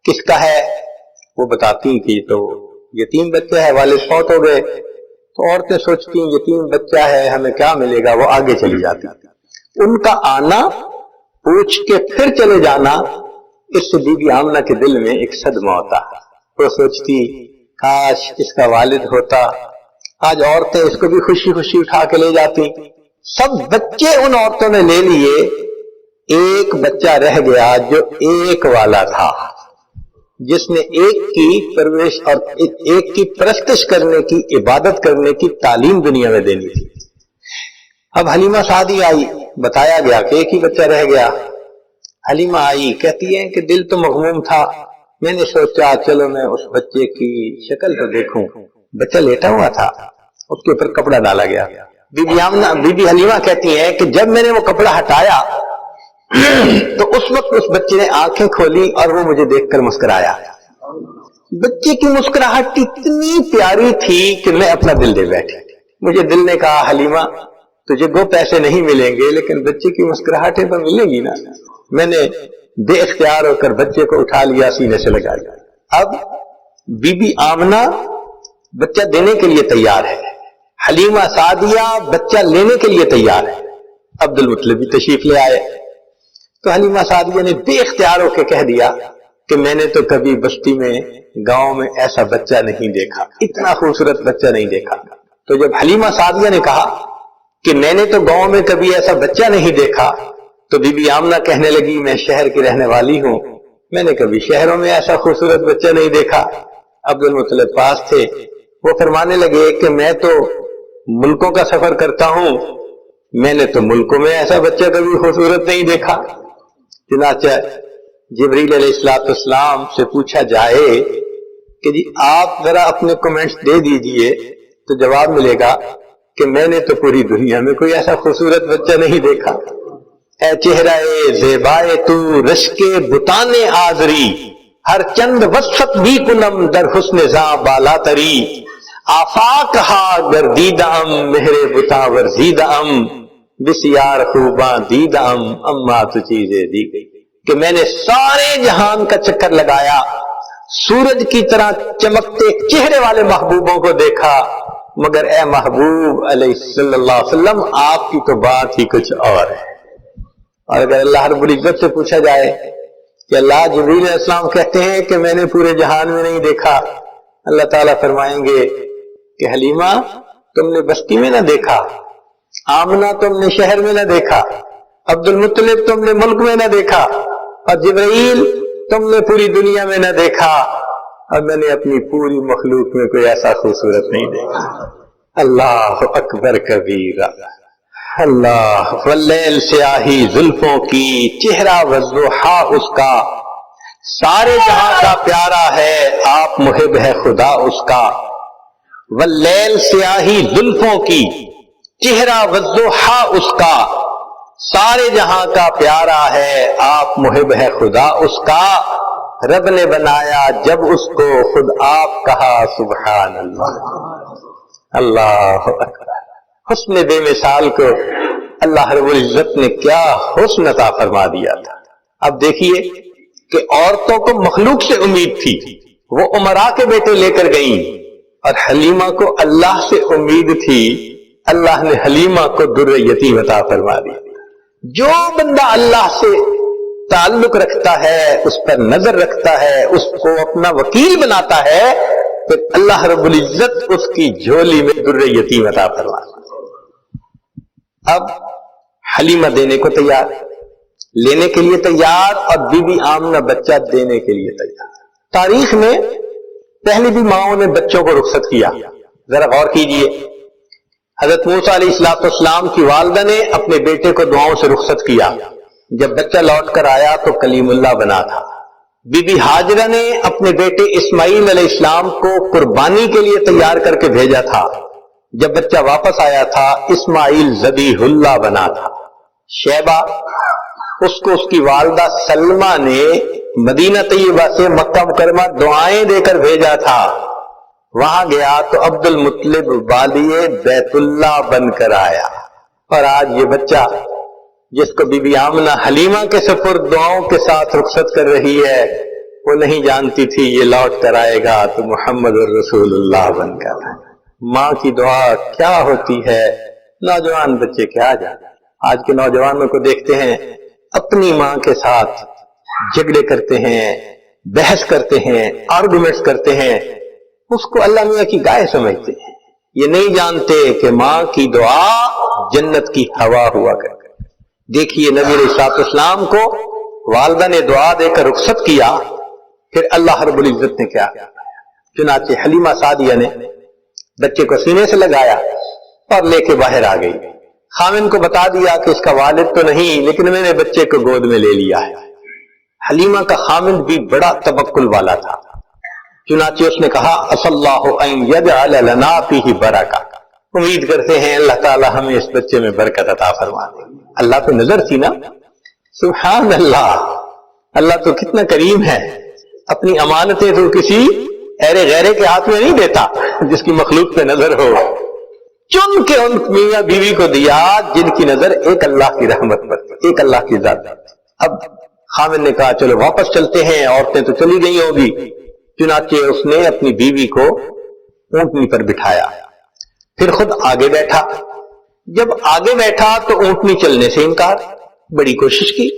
کس کا ہے، وہ بتاتی کہ یہ تو یتیم بچہ ہے، والد فوت ہو گئے. تو عورتیں سوچتی یتیم بچہ ہے ہمیں کیا ملے گا، وہ آگے چلی جاتی. ان کا آنا پوچھ کے پھر چلے جانا، اس سے بی بی آمنہ کے دل میں ایک صدمہ ہوتا. وہ سوچتی کاش اس کا والد ہوتا، آج عورتیں اس کو بھی خوشی خوشی اٹھا کے لے جاتی. سب بچے ان عورتوں نے لے لیے، ایک بچہ رہ گیا جو ایک والا تھا، جس نے ایک کی پرورش اور ایک کی پرستش کرنے کی، عبادت کرنے کی تعلیم دنیا میں دینی تھی. اب حلیمہ سعدی آئی، بتایا گیا کہ ایک ہی بچہ رہ گیا. حلیمہ آئی کہتی ہے کہ دل تو مغموم تھا، میں نے سوچا چلو میں اس بچے کی شکل تو دیکھوں. بچہ لیٹا ہوا تھا، اس کے اوپر کپڑا ڈالا گیا. بی بی حلیمہ کہتی ہیں کہ جب میں نے وہ کپڑا ہٹایا تو اس وقت اس بچے نے آنکھیں کھولی اور وہ مجھے دیکھ کر مسکرایا. بچے کی مسکراہٹ اتنی پیاری تھی کہ میں اپنا دل دے بیٹھی. مجھے دل نے کہا حلیمہ تجھے 2 پیسے نہیں ملیں گے لیکن بچے کی مسکراہٹیں تو ملیں گی نا. میں نے بے اختیار ہو کر بچے کو اٹھا لیا، سینے سے لگا لیا. اب بی بی آمنہ بچہ دینے کے لیے تیار ہے، حلیمہ سعدیہ بچہ لینے کے لیے تیار ہے. عبد المطلب بھی تشریف لے آئے. تو حلیمہ سعدیہ نے بے اختیار ہو کے کہہ دیا کہ میں نے تو کبھی بستی میں گاؤں میں ایسا بچہ نہیں دیکھا، اتنا خوبصورت بچہ نہیں دیکھا. تو جب حلیمہ سعدیہ نے کہا کہ میں نے تو گاؤں میں کبھی ایسا بچہ نہیں دیکھا، تو بی بی آمنہ کہنے لگی میں شہر کی رہنے والی ہوں، میں نے کبھی شہروں میں ایسا خوبصورت بچہ نہیں دیکھا. عبد المطلب پاس تھے، وہ فرمانے لگے کہ میں تو ملکوں کا سفر کرتا ہوں، میں نے تو ملکوں میں ایسا بچہ کبھی خوبصورت نہیں دیکھا. چنانچہ جبریل علیہ السلام سے پوچھا جائے کہ جی آپ ذرا اپنے کمنٹس دے دیجئے تو جواب ملے گا کہ میں نے تو پوری دنیا میں کوئی ایسا خوبصورت بچہ نہیں دیکھا. اے چہرہ زیبائے تو رشک بتان آزری، ہر چند وصفت بھی کنم در حسن زاں بالا تری. آفاق ہا گردیدم مہر بتا ورزیدم، بسیار خوباں دیدم اما تو چیزیں دی گئی. کہ میں نے سارے جہان کا چکر لگایا، سورج کی طرح چمکتے چہرے والے محبوبوں کو دیکھا، مگر اے محبوب علیہ صلی اللہ علیہ وسلم آپ کی تو بات ہی کچھ اور ہے. اور اگر اللہ رب العزت سے پوچھا جائے کہ اللہ جبریل علیہ السلام کہتے ہیں کہ میں نے پورے جہان میں نہیں دیکھا، اللہ تعالیٰ فرمائیں گے کہ حلیمہ تم نے بستی میں نہ دیکھا، آمنہ تم نے شہر میں نہ دیکھا، عبد المطلب تم نے ملک میں نہ دیکھا، اور جبرائیل تم نے پوری دنیا میں نہ دیکھا، اور میں نے اپنی پوری مخلوق میں کوئی ایسا خوبصورت نہیں دیکھا. اللہ اکبر کبیرہ. اللہ واللیل سیاہی زلفوں کی، چہرہ والضحیٰ اس کا، سارے جہاں کا پیارا ہے، آپ محب ہے خدا اس کا. واللیل سیاہی زلفوں کی، چہرہ والضحیٰ اس کا، سارے جہاں کا پیارا ہے، آپ محب ہے خدا اس کا. رب نے بنایا جب اس کو خود آپ کہا سبحان اللہ. اللہ اکبر. حسن بے مثال کو اللہ رب العزت نے کیا حسن عطا فرما دیا تھا. اب دیکھیے کہ عورتوں کو مخلوق سے امید تھی، وہ امراء کے بیٹے لے کر گئیں، اور حلیمہ کو اللہ سے امید تھی، اللہ نے حلیمہ کو در یتیم عطا فرما دیا. جو بندہ اللہ سے تعلق رکھتا ہے، اس پر نظر رکھتا ہے، اس کو اپنا وکیل بناتا ہے، پھر اللہ رب العزت اس کی جھولی میں در یتیم عطا فرما. اب حلیمہ دینے کو تیار، لینے کے لیے تیار، اور بی بی آمنہ بچہ دینے کے لیے تیار. تاریخ میں پہلی بھی ماؤں نے بچوں کو رخصت کیا. ذرا غور کیجئے، حضرت موسیٰ علیہ السلام کی والدہ نے اپنے بیٹے کو دعاؤں سے رخصت کیا. جب بچہ لوٹ کر آیا تو کلیم اللہ بنا تھا. بی بی ہاجرہ نے اپنے بیٹے اسماعیل علیہ السلام کو قربانی کے لیے تیار کر کے بھیجا تھا. جب بچہ واپس آیا تھا اسماعیل ذبیح اللہ بنا تھا. شیبہ اس کو اس کی والدہ سلمہ نے مدینہ طیبہ سے مکہ مکرمہ دعائیں دے کر بھیجا تھا. وہاں گیا تو عبد المطلب والی بیت اللہ بن کر آیا. اور آج یہ بچہ جس کو بی بی آمنہ حلیمہ کے سپرد دعاؤں کے ساتھ رخصت کر رہی ہے، وہ نہیں جانتی تھی یہ لوٹ کر آئے گا تو محمد الرسول اللہ بن کر. ماں کی دعا کیا ہوتی ہے. نوجوان بچے کیا جانے. آج کے نوجوانوں کو دیکھتے ہیں اپنی ماں کے ساتھ جھگڑے کرتے ہیں، بحث کرتے ہیں، آرگومنٹس کرتے ہیں، اس کو اللہ میاں کی گائے سمجھتے ہیں. یہ نہیں جانتے کہ ماں کی دعا جنت کی ہوا ہوا کرتی. دیکھیے نبی علیہ السلام کو والدہ نے دعا دے کر رخصت کیا، پھر اللہ رب العزت نے کیا. چنانچہ حلیمہ سعدیہ نے بچے کو سینے سے لگایا اور لے کے باہر آ گئی. خامن کو بتا دیا کہ اس کا والد تو نہیں، لیکن میں نے بچے کو گود میں لے لیا ہے. حلیمہ کا خامن بھی بڑا توکل والا تھا. چنانچہ اس نے کہا اصلی اللہ ان یجعل لنا فیہ برکہ، امید کرتے ہیں اللہ تعالی ہمیں اس بچے میں برکت عطا فرما دے. اللہ تو نظر تھی نا. سبحان اللہ. اللہ تو کتنا کریم ہے. اپنی امانتیں تو کسی ایرے غیرے کے ہاتھ میں نہیں دیتا جس کی مخلوق پہ نظر ہو. چن کے ان میاں بیوی کو دیا جن کی نظر ایک اللہ کی رحمت پر، ایک اللہ کی ذات. اب خامن نے کہا چلو واپس چلتے ہیں، عورتیں تو چلی گئی ہوگی. چنانچہ اس نے اپنی بیوی کو اونٹنی پر بٹھایا، پھر خود آگے بیٹھا. جب آگے بیٹھا تو اونٹنی چلنے سے انکار. بڑی کوشش کی،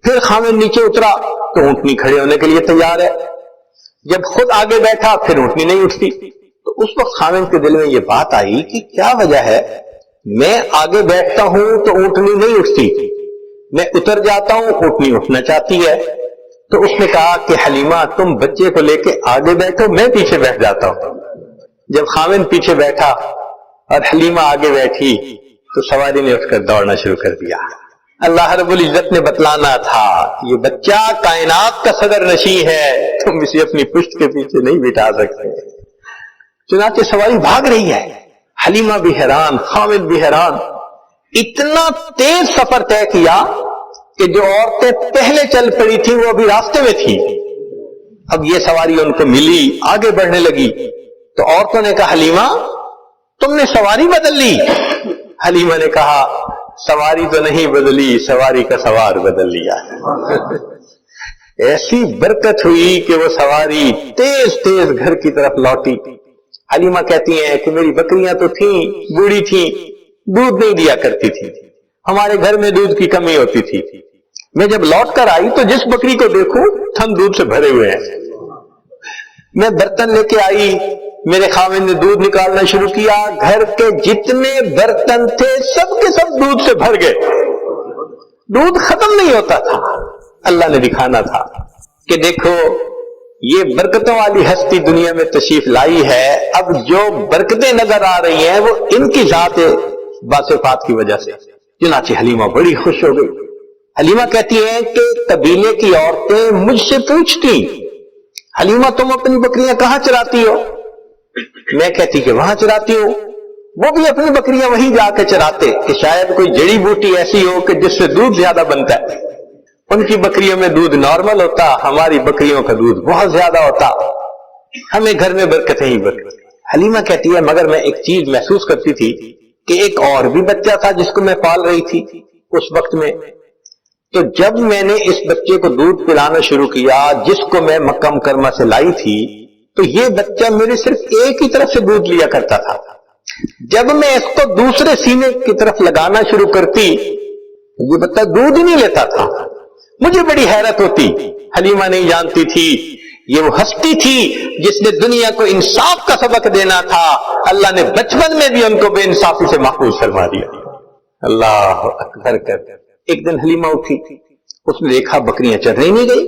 پھر خامن نیچے اترا تو اونٹنی کھڑے ہونے کے لیے تیار ہے. جب خود آگے بیٹھا پھر اونٹنی نہیں اٹھتی. تو اس وقت خامن کے دل میں یہ بات آئی کہ کیا وجہ ہے، میں آگے بیٹھتا ہوں تو اونٹنی نہیں اٹھتی، میں اتر جاتا ہوں اونٹنی اٹھنا چاہتی ہے. تو اس نے کہا کہ حلیمہ تم بچے کو لے کے آگے بیٹھو، میں پیچھے بیٹھ جاتا ہوں. جب خامن پیچھے بیٹھا اور حلیمہ آگے بیٹھی تو سواری نے اٹھ کر دوڑنا شروع کر دیا. اللہ رب العزت نے بتلانا تھا یہ بچہ کائنات کا صدر نشین ہے، تم اسے اپنی پشت کے پیچھے نہیں بٹھا سکتے. چنانچہ سواری بھاگ رہی ہے. حلیمہ بھی حیران، خامن بھی حیران. اتنا تیز سفر طے کیا کہ جو عورتیں پہلے چل پڑی تھی وہ ابھی راستے میں تھی. اب یہ سواری ان کو ملی، آگے بڑھنے لگی. تو عورتوں نے کہا حلیمہ تم نے سواری بدل لی. حلیمہ نے کہا سواری تو نہیں بدلی، سواری کا سوار بدل لیا. ایسی برکت ہوئی کہ وہ سواری تیز تیز گھر کی طرف لوٹی. حلیمہ کہتی ہیں کہ میری بکریاں تو تھیں، بوڑھی تھیں، دودھ نہیں دیا کرتی تھی، ہمارے گھر میں دودھ کی کمی ہوتی تھی. میں جب لوٹ کر آئی تو جس بکری کو دیکھوں تھن دودھ سے بھرے ہوئے ہیں. میں برتن لے کے آئی، میرے خاوند نے دودھ نکالنا شروع کیا، گھر کے جتنے برتن تھے سب کے سب دودھ سے بھر گئے. دودھ ختم نہیں ہوتا تھا. اللہ نے دکھانا تھا کہ دیکھو یہ برکتوں والی ہستی دنیا میں تشریف لائی ہے، اب جو برکتیں نظر آ رہی ہیں وہ ان کی ذات باصفات کی وجہ سے۔ چنانچہ حلیمہ بڑی خوش ہو گئی۔ حلیمہ کہتی ہیں کہ قبیلے کی عورتیں مجھ سے پوچھتی، حلیمہ تم اپنی بکریاں کہاں چراتی ہو؟ میں کہتی کہ وہاں چراتی ہوں۔ وہ بھی اپنی بکریاں وہیں جا کے چراتے کہ شاید کوئی جڑی بوٹی ایسی ہو کہ جس سے دودھ زیادہ بنتا ہے۔ ان کی بکریوں میں دودھ نارمل ہوتا، ہماری بکریوں کا دودھ بہت زیادہ ہوتا، ہمیں گھر میں برکتیں ہی برکتیں۔ حلیمہ کہتی ہے مگر میں ایک چیز محسوس کرتی تھی کہ ایک اور بھی بچہ تھا جس کو میں پال رہی تھی اس وقت میں، تو جب میں نے اس بچے کو دودھ پلانا شروع کیا جس کو میں مکہ مکرمہ سے لائی تھی، تو یہ بچہ میرے صرف ایک ہی طرف سے دودھ لیا کرتا تھا۔ جب میں اس کو دوسرے سینے کی طرف لگانا شروع کرتی یہ بچہ دودھ ہی نہیں لیتا تھا۔ مجھے بڑی حیرت ہوتی۔ حلیمہ نہیں جانتی تھی یہ وہ ہستی تھی جس نے دنیا کو انصاف کا سبق دینا تھا، اللہ نے بچپن میں بھی ان کو بے انصافی سے محفوظ فرما دیا۔ اللہ اکبر کر ایک دن حلیمہ اٹھی، اس نے دیکھا بکریاں چرنے نہیں گئی۔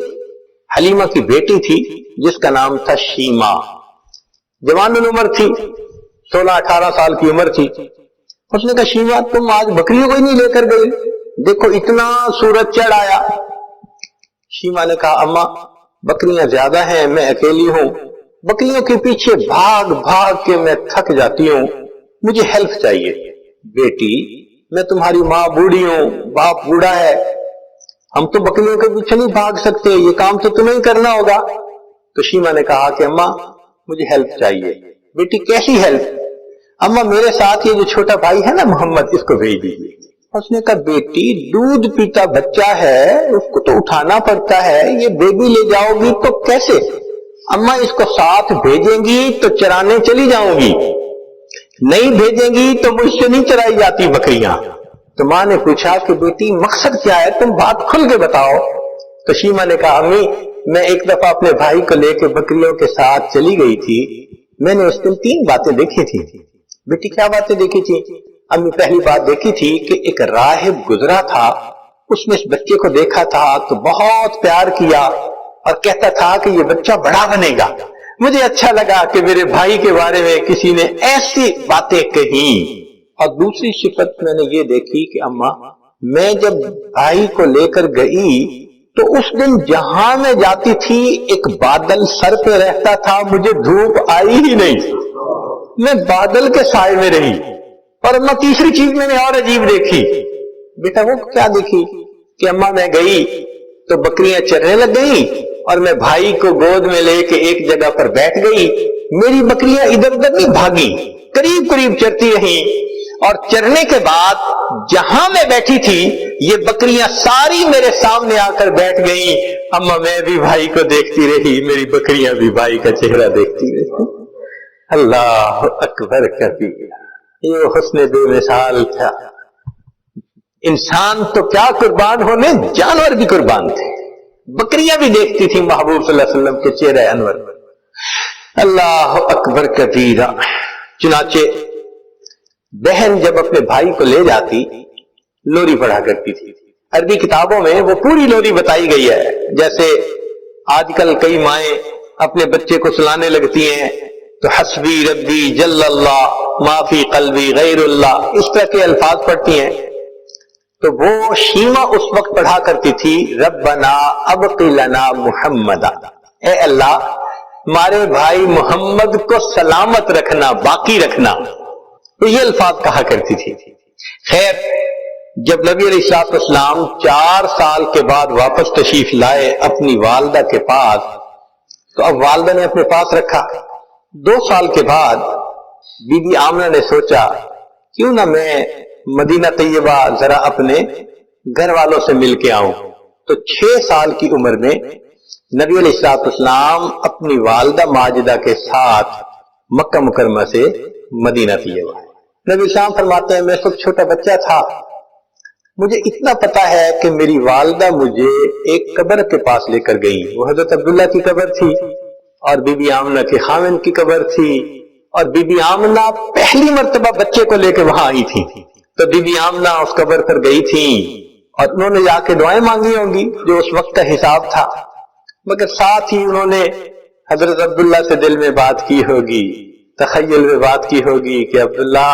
حلیمہ کی بیٹی تھی جس کا نام تھا شیما، جوان العمر تھی، 16-18 سال کی عمر تھی۔ اس نے کہا شیما تم آج بکریوں کو ہی نہیں لے کر گئی، دیکھو اتنا سورج چڑھ آیا۔ شیما نے کہا اماں بکریاں زیادہ ہیں، میں اکیلی ہوں، بکریوں کے پیچھے بھاگ بھاگ کے میں تھک جاتی ہوں، مجھے ہیلپ چاہیے۔ بیٹی میں تمہاری ماں بوڑھی ہوں، باپ بوڑھا ہے، ہم تو بکریوں کے پیچھے نہیں بھاگ سکتے، یہ کام تو تمہیں ہی کرنا ہوگا۔ تو شیما نے کہا کہ اماں مجھے ہیلپ چاہیے۔ بیٹی کیسی ہیلپ؟ اماں میرے ساتھ یہ جو چھوٹا بھائی ہے نا محمد، اس کو بھیج دیجیے۔ اس نے کہا بیٹی دودھ پیتا بچہ ہے، اس کو تو اٹھانا پڑتا ہے، یہ بیبی لے جاؤ گی تو کیسے؟ اماں اس کو ساتھ بھیجیں گی تو چرانے چلی جاؤں گی، نہیں بھیجیں گی تو مجھ سے نہیں چرائی جاتی بکریاں۔ تو ماں نے پوچھا کہ بیٹی مقصد کیا ہے، تم بات کھل کے بتاؤ۔ تو شیما نے کہا امی میں ایک دفعہ اپنے بھائی کو لے کے بکریوں کے ساتھ چلی گئی تھی، میں نے اس دن 3 باتیں دیکھی تھی۔ بیٹی کیا باتیں دیکھی تھی؟ امی پہلی بات دیکھی تھی کہ ایک راہب گزرا تھا، اس نے اس بچے کو دیکھا تھا تو بہت پیار کیا اور کہتا تھا کہ یہ بچہ بڑا بنے گا۔ مجھے اچھا لگا کہ میرے بھائی کے بارے میں کسی نے ایسی باتیں کہی۔ اور دوسری صفت میں نے یہ دیکھی کہ اماں میں جب بھائی کو لے کر گئی تو اس دن جہاں میں جاتی تھی ایک بادل سر پہ رہتا تھا، مجھے دھوپ آئی ہی نہیں، میں بادل کے سائے میں رہی۔ اور اماں تیسری چیز میں نے اور عجیب دیکھی۔ بیٹا وہ کیا دیکھی؟ کہ اماں میں گئی تو بکریاں چرنے لگ گئی اور میں بھائی کو گود میں لے کے ایک جگہ پر بیٹھ گئی، میری بکریاں ادھر ادھر نہیں بھاگی، قریب قریب چرتی رہیں، اور چرنے کے بعد جہاں میں بیٹھی تھی یہ بکریاں ساری میرے سامنے آ کر بیٹھ گئیں۔ اماں میں بھی بھائی کو دیکھتی رہی، میری بکریاں بھی بھائی کا چہرہ دیکھتی رہی۔ اللہ اکبر کبیرہ، یہ حسن بے مثال تھا۔ انسان تو کیا قربان ہونے، جانور بھی قربان تھے، بکریاں بھی دیکھتی تھی محبوب صلی اللہ علیہ وسلم کے چہرے انور پر۔ اللہ اکبر کبیرہ۔ چنانچہ بہن جب اپنے بھائی کو لے جاتی لوری پڑھا کرتی تھی۔ عربی کتابوں میں وہ پوری لوری بتائی گئی ہے، جیسے آج کل کئی مائیں اپنے بچے کو سلانے لگتی ہیں تو حسبی ربی جل اللہ ما فی قلبی غیر اللہ اس طرح کے الفاظ پڑھتی ہیں۔ تو وہ شیما اس وقت پڑھا کرتی تھی ربنا ابقی لنا محمد، اے اللہ ہمارے بھائی محمد کو سلامت رکھنا، باقی رکھنا، تو یہ الفاظ کہا کرتی تھی۔ خیر جب نبی علیہ السلام 4 سال کے بعد واپس تشریف لائے اپنی والدہ کے پاس، تو اب والدہ نے اپنے پاس رکھا۔ 2 سال کے بعد بی بی آمنہ نے سوچا کیوں نہ میں مدینہ طیبہ ذرا اپنے گھر والوں سے مل کے آؤں، تو 6 سال کی عمر میں نبی علیہ السلام اپنی والدہ ماجدہ کے ساتھ مکہ مکرمہ سے مدینہ طیبہ۔ نبی السلام فرماتے ہیں میں سب چھوٹا بچہ تھا، مجھے اتنا پتا ہے کہ میری والدہ مجھے ایک قبر کے پاس لے کر گئی، وہ حضرت عبداللہ کی قبر تھی اور بی بی آمنہ کے خاوند کی قبر تھی، اور بی بی آمنہ پہلی مرتبہ بچے کو لے کے وہاں آئی تھی، تو بی بی آمنہ اس قبر پر گئی تھی اور انہوں نے جا کے دعائیں مانگی ہوں گی جو اس وقت کا حساب تھا، مگر ساتھ ہی انہوں نے حضرت عبداللہ سے دل میں بات کی ہوگی، تخیل میں بات کی ہوگی کہ عبداللہ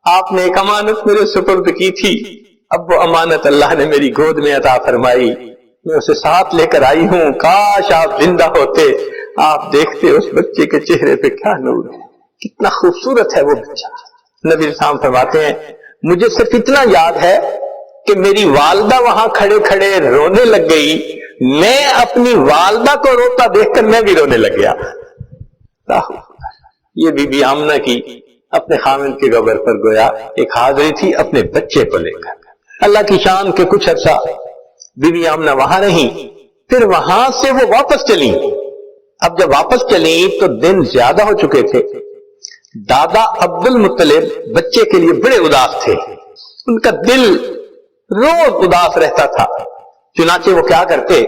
آپ نے ایک امانت میرے سپرد کی تھی، اب وہ امانت اللہ نے میری گود میں عطا فرمائی، میں اسے ساتھ لے کر آئی ہوں، کاش آپ زندہ ہوتے، آپ دیکھتے اس بچے کے چہرے پہ کیا نور ہے، کتنا خوبصورت ہے وہ بچہ۔ نبی اسلام فرماتے ہیں مجھے صرف اتنا یاد ہے کہ میری والدہ وہاں کھڑے کھڑے رونے لگ گئی، میں اپنی والدہ کو روتا دیکھ کر میں بھی رونے لگ گیا۔ یہ بی بی آمنہ کی اپنے خامند کے قبر پر گویا ایک حاضری تھی اپنے بچے کو لے کر۔ اللہ کی شان کے کچھ عرصہ بی بی آمنہ وہاں رہی، پھر وہاں سے وہ واپس چلی۔ اب جب واپس چلی تو دن زیادہ ہو چکے تھے، دادا عبد المطلب بچے کے لیے بڑے اداس تھے، ان کا دل روز اداس رہتا تھا۔ چنانچہ وہ کیا کرتے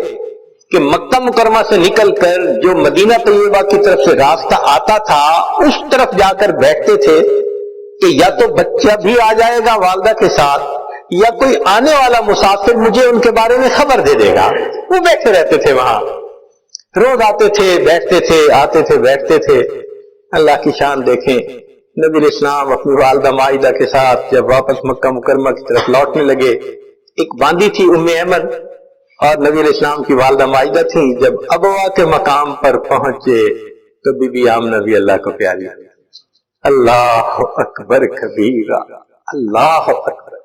کہ مکہ مکرمہ سے نکل کر جو مدینہ طیبہ کی طرف سے راستہ آتا تھا اس طرف جا کر بیٹھتے تھے کہ یا تو بچہ بھی آ جائے گا والدہ کے ساتھ یا کوئی آنے والا مسافر مجھے ان کے بارے میں خبر دے دے گا۔ وہ بیٹھے رہتے تھے وہاں، روز آتے تھے بیٹھتے تھے، آتے تھے بیٹھتے تھے۔ اللہ کی شان دیکھیں، نبی علیہ السلام اپنی والدہ مائدہ کے ساتھ جب واپس مکہ مکرمہ کی طرف لوٹنے لگے، ایک باندی تھی ام ایمن اور نبی علیہ السلام کی والدہ مائدہ تھی، جب ابوا کے مقام پر پہنچے تو بی بی آمنہ بھی اللہ کو پیاری۔ اللہ اکبر کبیرہ، اللہ اکبر۔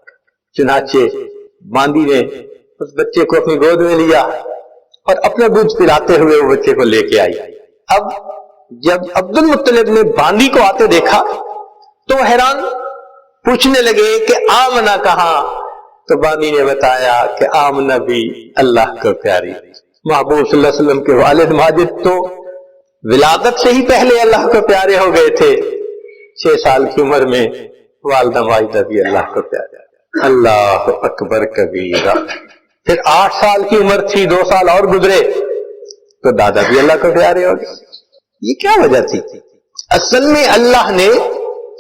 چنانچہ باندی نے اس بچے کو اپنی گود میں لیا اور اپنا دودھ پلاتے ہوئے وہ بچے کو لے کے آئی۔ اب جب عبد المطلب نے باندی کو آتے دیکھا تو وہ حیران، پوچھنے لگے کہ آمنہ کہاں؟ تو باندی نے بتایا کہ آمنہ بھی اللہ کو پیاری۔ محبوب صلی اللہ علیہ وسلم کے والد ماجد تو ولادت سے ہی پہلے اللہ کو پیارے ہو گئے تھے، 6 سال کی عمر میں والدہ ماجدہ بھی اللہ کو پیارے۔ اللہ اکبر کبیرہ۔ پھر 8 سال کی عمر تھی، 2 سال اور گزرے تو دادا بھی اللہ کو پیارے ہو گئے۔ یہ کیا وجہ تھی؟ اصل میں اللہ نے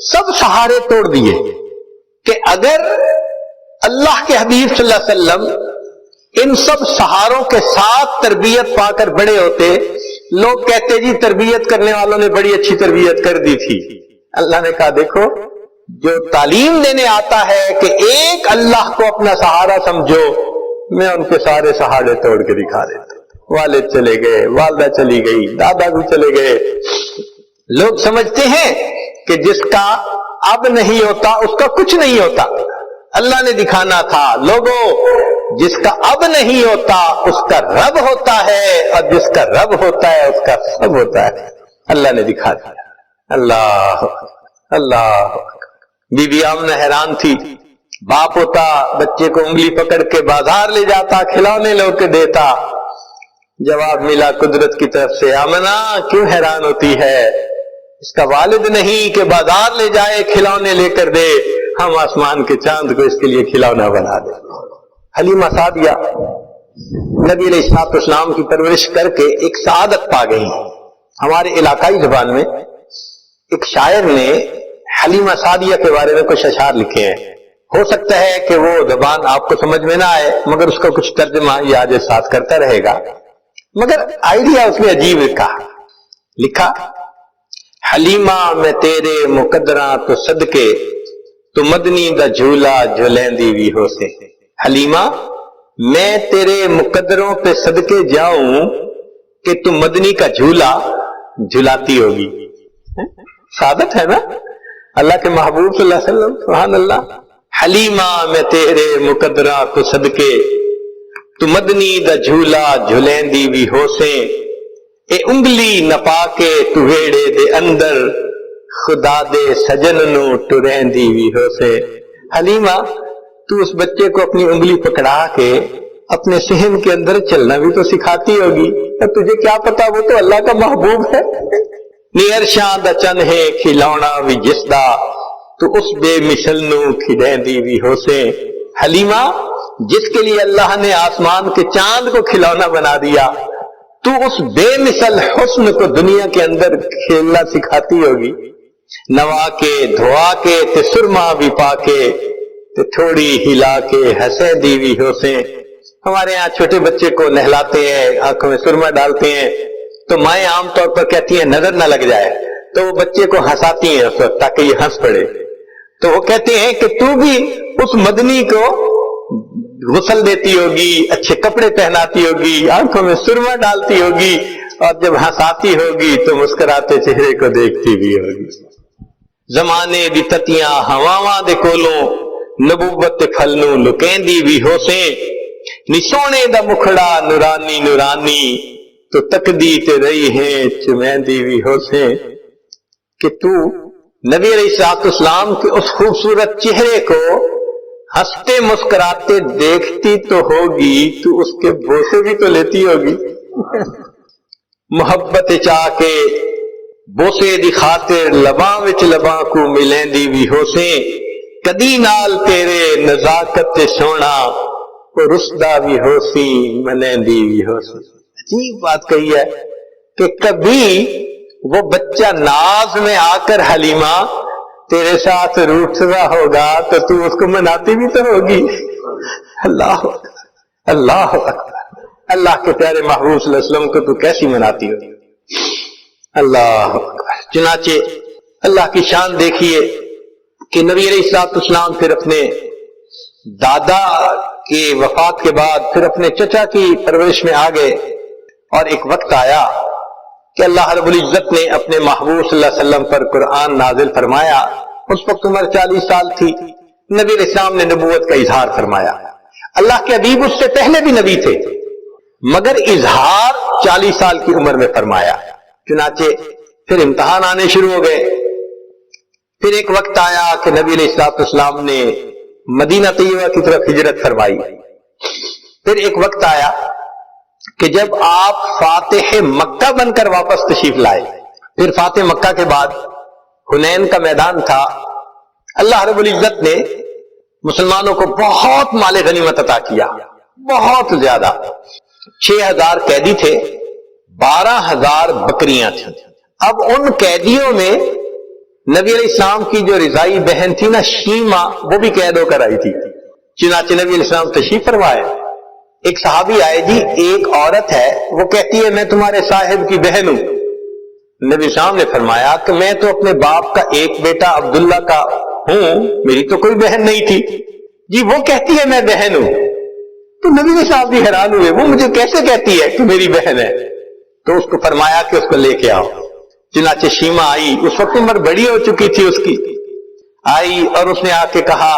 سب سہارے توڑ دیے کہ اگر اللہ کے حبیب صلی اللہ علیہ وسلم ان سب سہاروں کے ساتھ تربیت پا کر بڑے ہوتے، لوگ کہتے جی تربیت کرنے والوں نے بڑی اچھی تربیت کر دی تھی۔ اللہ نے کہا دیکھو، جو تعلیم دینے آتا ہے کہ ایک اللہ کو اپنا سہارا سمجھو، میں ان کے سارے سہارے توڑ کے دکھا دیتا۔ والد چلے گئے، والدہ چلی گئی، دادا بھی چلے گئے۔ لوگ سمجھتے ہیں کہ جس کا اب نہیں ہوتا اس کا کچھ نہیں ہوتا۔ اللہ نے دکھانا تھا لوگوں، جس کا اب نہیں ہوتا اس کا رب ہوتا ہے، اور جس کا رب ہوتا ہے اس کا سب ہوتا ہے۔ اللہ نے دکھا دیا۔ اللہ اللہ۔ بی بی آمنہ حیران تھی، باپ ہوتا بچے کو انگلی پکڑ کے بازار لے جاتا، کھلونے لے کے دیتا۔ جواب ملا قدرت کی طرف سے، آمنہ کیوں حیران ہوتی ہے؟ اس کا والد نہیں کہ بازار لے جائے کھلونے لے کر دے، ہم آسمان کے چاند کو اس کے لیے کھلونا بنا دیں۔ حلیمہ سعدیہ نبی علیہ الصلوۃ والسلام کی پرورش کر کے ایک سعادت پا گئی۔ ہمارے علاقائی زبان میں ایک شاعر نے حلیمہ سعدیہ کے بارے میں کچھ اشعار لکھے ہیں۔ ہو سکتا ہے کہ وہ زبان آپ کو سمجھ میں نہ آئے، مگر اس کا کچھ ترجمہ یہ آج ساتھ کرتا رہے گا، مگر آئیڈیا اس میں عجیب لکھا، حلیمہ میں تیرے مقدراں تو صدقے، تو مدنی دا جھولا جھلیندی بھی ہو سے۔ حلیمہ میں تیرے مقدروں پہ صدقے جاؤں کہ تو مدنی کا جھولا جھلاتی ہوگی۔ سعادت ہے نا اللہ کے محبوب صلی اللہ علیہ وسلم، سبحان اللہ۔ حلیمہ میں تیرے مقدراں تو صدقے، تو مدنی دا جھولا جھلیندی بھی ہو سے۔ اے انگلی نپا کے تو ویڑے دے اندر، خدا دے سجن نو ٹریندی بھی ہو سے۔ حلیمہ تو اس بچے کو اپنی انگلی پکڑا کے اپنے صحن کے اندر چلنا بھی تو سکھاتی ہوگی، اب تجھے کیا پتا وہ تو اللہ کا محبوب ہے۔ نیر شاں دا چن ہے کھلونا بھی جس دا، تو اس بے مثل نو کھلیندی بھی ہو سے۔ حلیمہ جس کے لیے اللہ نے آسمان کے چاند کو کھلونا بنا دیا، تو اس بے مثل حسن کو دنیا کے اندر کھیلنا سکھاتی ہوگی۔ نوا کے دھوا کے تے سرما بھی پا کے، تے تھوڑی ہلا کے ہنسے دی بھی ہو سے۔ ہمارے ہاں چھوٹے بچے کو نہلاتے ہیں، آنکھوں میں سرما ڈالتے ہیں، تو مائیں عام طور پر کہتی ہیں نظر نہ لگ جائے، تو وہ بچے کو ہنساتی ہیں اس وقت تاکہ یہ ہنس پڑے. تو وہ کہتے ہیں کہ تو بھی اس مدنی کو غسل دیتی ہوگی، اچھے کپڑے پہناتی ہوگی، آنکھوں میں سرما ڈالتی ہوگی، اور جب ہنساتی ہوگی تو مسکراتے چہرے کو دیکھتی بھی ہوگی. زمانے دی تتیاں ہواواں دے کولوں، نبوت تے پھلنوں لکیندی بھی ہوسیں، نی سونے دا مکھڑا نورانی نورانی، تو تکدی تے رہی ہیں چمیندی بھی ہوسیں. کہ تو نبی علیہ السلام کے اس خوبصورت چہرے کو ہنستے مسکراتے دیکھتی تو ہوگی، تو اس کے بوسے بھی تو لیتی ہوگی. محبت چاہ کے بوسے دی خاطر لباں وچ لباں کو ملیندی بھی ہوسیں، کدی نال تیرے نزاکت تے سونا کو رسدہ بھی ہوسی منیندی بھی ہوسی. عجیب بات کہی ہے کہ کبھی وہ بچہ ناز میں آ کر حلیمہ تیرے ساتھ روٹ رہا ہوگا تو تو اس کو مناتی بھی تو ہوگی. اللہ اللہ اللہ کے پیارے محبوب صلی اللہ علیہ وسلم کو تو کیسی مناتی ہوگی. اللہ اکبر. چنانچہ اللہ کی شان دیکھیے کہ نبی علیہ السلام پھر اپنے دادا کی وفات کے بعد پھر اپنے چچا کی پرورش میں آ گئے، اور ایک وقت آیا کہ اللہ رب العزت نے اپنے محبوب صلی اللہ علیہ وسلم پر قرآن نازل فرمایا. اس وقت عمر 40 سال تھی. نبی علیہ السلام نے نبوت کا اظہار فرمایا. اللہ کے حبیب اس سے پہلے بھی نبی تھے، مگر اظہار 40 سال کی عمر میں فرمایا. چنانچہ پھر امتحان آنے شروع ہو گئے. پھر ایک وقت آیا کہ نبی علیہ السلام نے مدینہ طیبہ کی طرف ہجرت فرمائی. پھر ایک وقت آیا کہ جب آپ فاتح مکہ بن کر واپس تشریف لائے. پھر فاتح مکہ کے بعد حنین کا میدان تھا. اللہ رب العزت نے مسلمانوں کو بہت مال غنیمت عطا کیا، بہت زیادہ. 6000 قیدی تھے، 12000 بکریاں تھیں. اب ان قیدیوں میں نبی علیہ السلام کی جو رضائی بہن تھی نا شیما، وہ بھی قید ہو کر آئی تھی. چنانچہ نبی علیہ السلام تشریف فرمائے. ایک صحابی آئے، جی ایک عورت ہے وہ کہتی ہے میں تمہارے صاحب کی بہن ہوں. نبی صاحب نے فرمایا کہ میں تو اپنے باپ کا ایک بیٹا عبداللہ کا ہوں، میری تو کوئی بہن نہیں تھی. جی وہ کہتی ہے میں بہن ہوں. تو نبی صاحب بھی حیران ہوئے، وہ مجھے کیسے کہتی ہے کہ میری بہن ہے؟ تو اس کو فرمایا کہ اس کو لے کے آؤ. چنانچہ شیما آئی، اس وقت عمر بڑی ہو چکی تھی اس کی. آئی اور اس نے آ کے کہا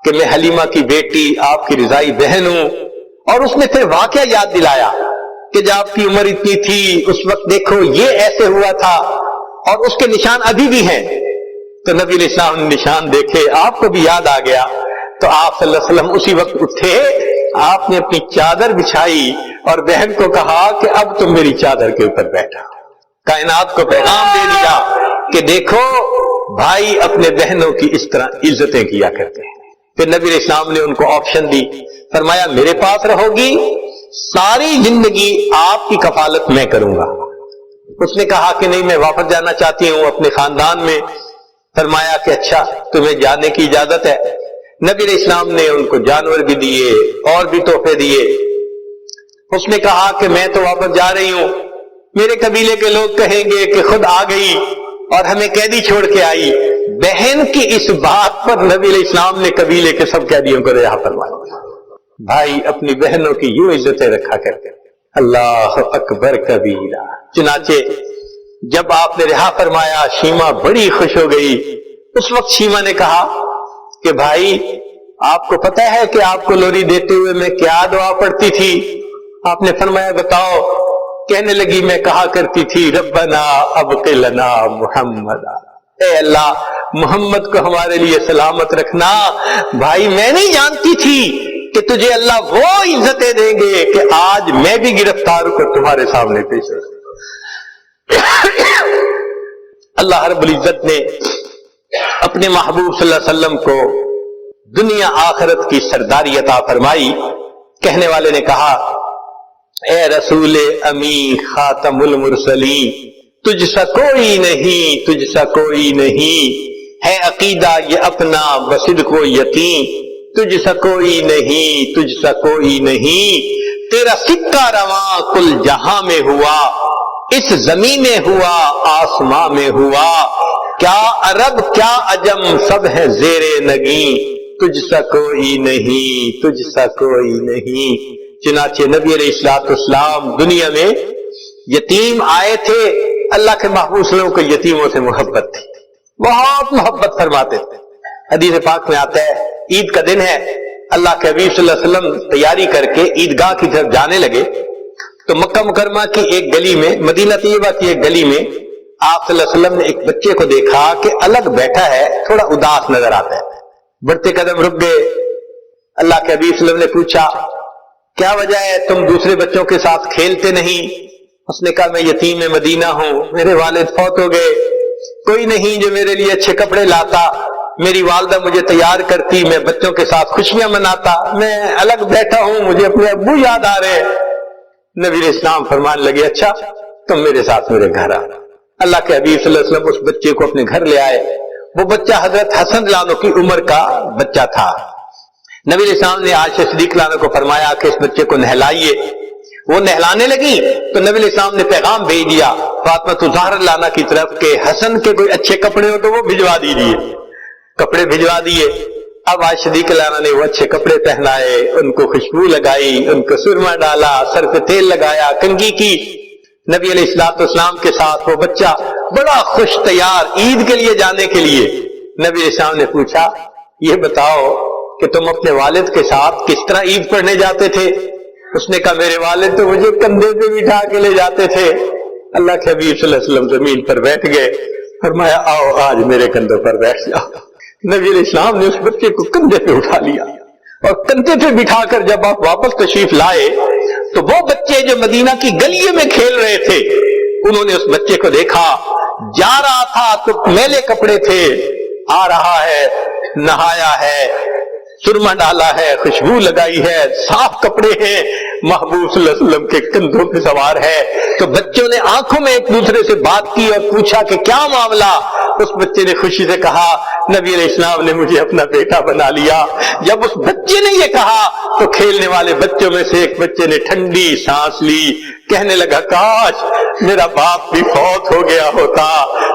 کہ میں حلیمہ کی بیٹی آپ کی رضائی بہن ہوں. اور اس نے پھر واقعہ یاد دلایا کہ جب آپ کی عمر اتنی تھی اس وقت دیکھو یہ ایسے ہوا تھا، اور اس کے نشان ابھی بھی ہیں. تو نبی علیہ السلام نے نشان دیکھے، آپ کو بھی یاد آ گیا. تو آپ صلی اللہ علیہ وسلم اسی وقت اٹھے، آپ نے اپنی چادر بچھائی اور بہن کو کہا کہ اب تم میری چادر کے اوپر بیٹھا. کائنات کو پیغام دے دیا کہ دیکھو بھائی اپنے بہنوں کی اس طرح عزتیں کیا کرتے ہیں. پھر نبی علیہ السلام نے ان کو آپشن دی، فرمایا میرے پاس رہو گی، ساری زندگی آپ کی کفالت میں کروں گا. اس نے کہا کہ نہیں میں واپس جانا چاہتی ہوں اپنے خاندان میں. فرمایا کہ اچھا تمہیں جانے کی اجازت ہے. نبی علیہ السلام نے ان کو جانور بھی دیے اور بھی تحفے دیے. اس نے کہا کہ میں تو واپس جا رہی ہوں، میرے قبیلے کے لوگ کہیں گے کہ خود آ گئی اور ہمیں قیدی چھوڑ کے آئی. بہن کی اس بات پر نبی علیہ السلام نے قبیلے کے سب قیدیوں کو رہا فرمایا. بھائی اپنی بہنوں کی یوں عزتیں رکھا کرتے. اللہ اکبر کبیرہ. چنانچہ جب آپ نے رہا فرمایا شیما بڑی خوش ہو گئی. اس وقت شیما نے کہا کہ بھائی آپ کو پتہ ہے کہ آپ کو لوری دیتے ہوئے میں کیا دعا پڑھتی تھی؟ آپ نے فرمایا بتاؤ. کہنے لگی میں کہا کرتی تھی ربنا ابق لنا محمد، اے اللہ محمد کو ہمارے لیے سلامت رکھنا. بھائی میں نہیں جانتی تھی کہ تجھے اللہ وہ عزتیں دیں گے کہ آج میں بھی گرفتار ہو کر تمہارے سامنے پیش ہوں. اللہ رب العزت نے اپنے محبوب صلی اللہ علیہ وسلم کو دنیا آخرت کی سرداری عطا فرمائی. کہنے والے نے کہا اے رسول امی خاتم المرسلین، تجھ سا کوئی نہیں، تجھ سا کوئی نہیں، ہے عقیدہ یہ اپنا بصدق و یقین، تجھ سا کوئی نہیں، تجھ سا کوئی نہیں، تیرا سکہ رواں کل جہاں میں ہوا، اس زمین میں ہوا آسماں میں ہوا، کیا عرب کیا عجم سب ہے زیر نگیں، تجھ سا کوئی نہیں، تجھ سا کوئی نہیں۔ چنانچہ نبی علیہ السلام دنیا میں یتیم آئے تھے، اللہ کے محبوب صلی اللہ علیہ وسلم کو یتیموں سے محبت تھی، بہت محبت فرماتے تھے۔ حدیث پاک میں آتا ہے عید کا دن ہے، اللہ کے حبیب صلی اللہ علیہ وسلم تیاری کر کے عیدگاہ کی طرف جانے لگے تو مکہ مکرمہ کی ایک گلی میں، مدینہ طیبہ کی ایک گلی میں آپ صلی اللہ علیہ وسلم نے ایک بچے کو دیکھا کہ الگ بیٹھا ہے، تھوڑا اداس نظر آتا ہے۔ بڑھتے قدم رک گئے، اللہ کے حبیب صلی اللہ علیہ وسلم نے پوچھا کیا وجہ ہے، تم دوسرے بچوں کے ساتھ کھیلتے نہیں؟ اس نے کہا میں یتیم مدینہ ہوں، میرے والد فوت ہو گئے، کوئی نہیں جو میرے لیے اچھے کپڑے لاتا، میری والدہ مجھے تیار کرتی، میں بچوں کے ساتھ خوشیاں مناتا، میں الگ بیٹھا ہوں، مجھے اپنے ابو یاد آ رہے ہیں۔ نبی علیہ السلام فرمان لگے اچھا تم میرے ساتھ میرے گھر آ۔ اللہ کے حبیب صلی اللہ علیہ وسلم اس بچے کو اپنے گھر لے آئے۔ وہ بچہ حضرت حسن لانو کی عمر کا بچہ تھا۔ نبی علیہ السلام نے عائشہ صدیقہ لانو کو فرمایا کہ اس بچے کو نہلائیے۔ وہ نہلانے لگی تو نبی علیہ السلام نے پیغام بھیج دیا فاطمہ زہرا لانا کی طرف کہ حسن کے کوئی اچھے کپڑے ہو تو وہ بھجوا دیجیے۔ کپڑے بھجوا دیے۔ اب عائشہ صدیقہ لانہ نے وہ اچھے کپڑے پہنائے، ان کو خوشبو لگائی، ان کو سرما ڈالا، سر پہ تیل لگایا، کنگھی کی۔ نبی علیہ السلام کے ساتھ وہ بچہ بڑا خوش تیار عید کے لیے جانے کے لیے۔ نبی علیہ السلام نے پوچھا یہ بتاؤ کہ تم اپنے والد کے ساتھ کس طرح عید پڑھنے جاتے تھے؟ اس نے کہا میرے والد تو مجھے کندھے پہ بٹھا کے لے جاتے تھے۔ اللہ کے حبیب صلی اللہ علیہ وسلم زمین پر بیٹھ گئے، فرمایا آؤ آج میرے کندھوں پر بیٹھ جاؤ۔ نبی علیہ السلام نے اس بچے کو کندھے پہ اٹھا لیا اور کندھے پہ بٹھا کر جب آپ واپس تشریف لائے تو وہ بچے جو مدینہ کی گلیوں میں کھیل رہے تھے انہوں نے اس بچے کو دیکھا، جا رہا تھا تو میلے کپڑے تھے، آ رہا ہے نہایا ہے، سرما ڈالا ہے، خوشبو لگائی ہے، صاف کپڑے ہیں، محبوب صلی اللہ علیہ وسلم کے کندھوں پہ سوار ہے۔ تو بچوں نے آنکھوں میں ایک دوسرے سے بات کی اور پوچھا کہ کیا معاملہ؟ اس بچے نے خوشی سے کہا نبی علیہ السلام نے مجھے اپنا بیٹا بنا لیا۔ جب اس بچے نے یہ کہا تو کھیلنے والے بچوں میں سے ایک بچے نے ٹھنڈی سانس لی، کہنے لگا کاش میرا باپ بھی فوت ہو گیا ہوتا،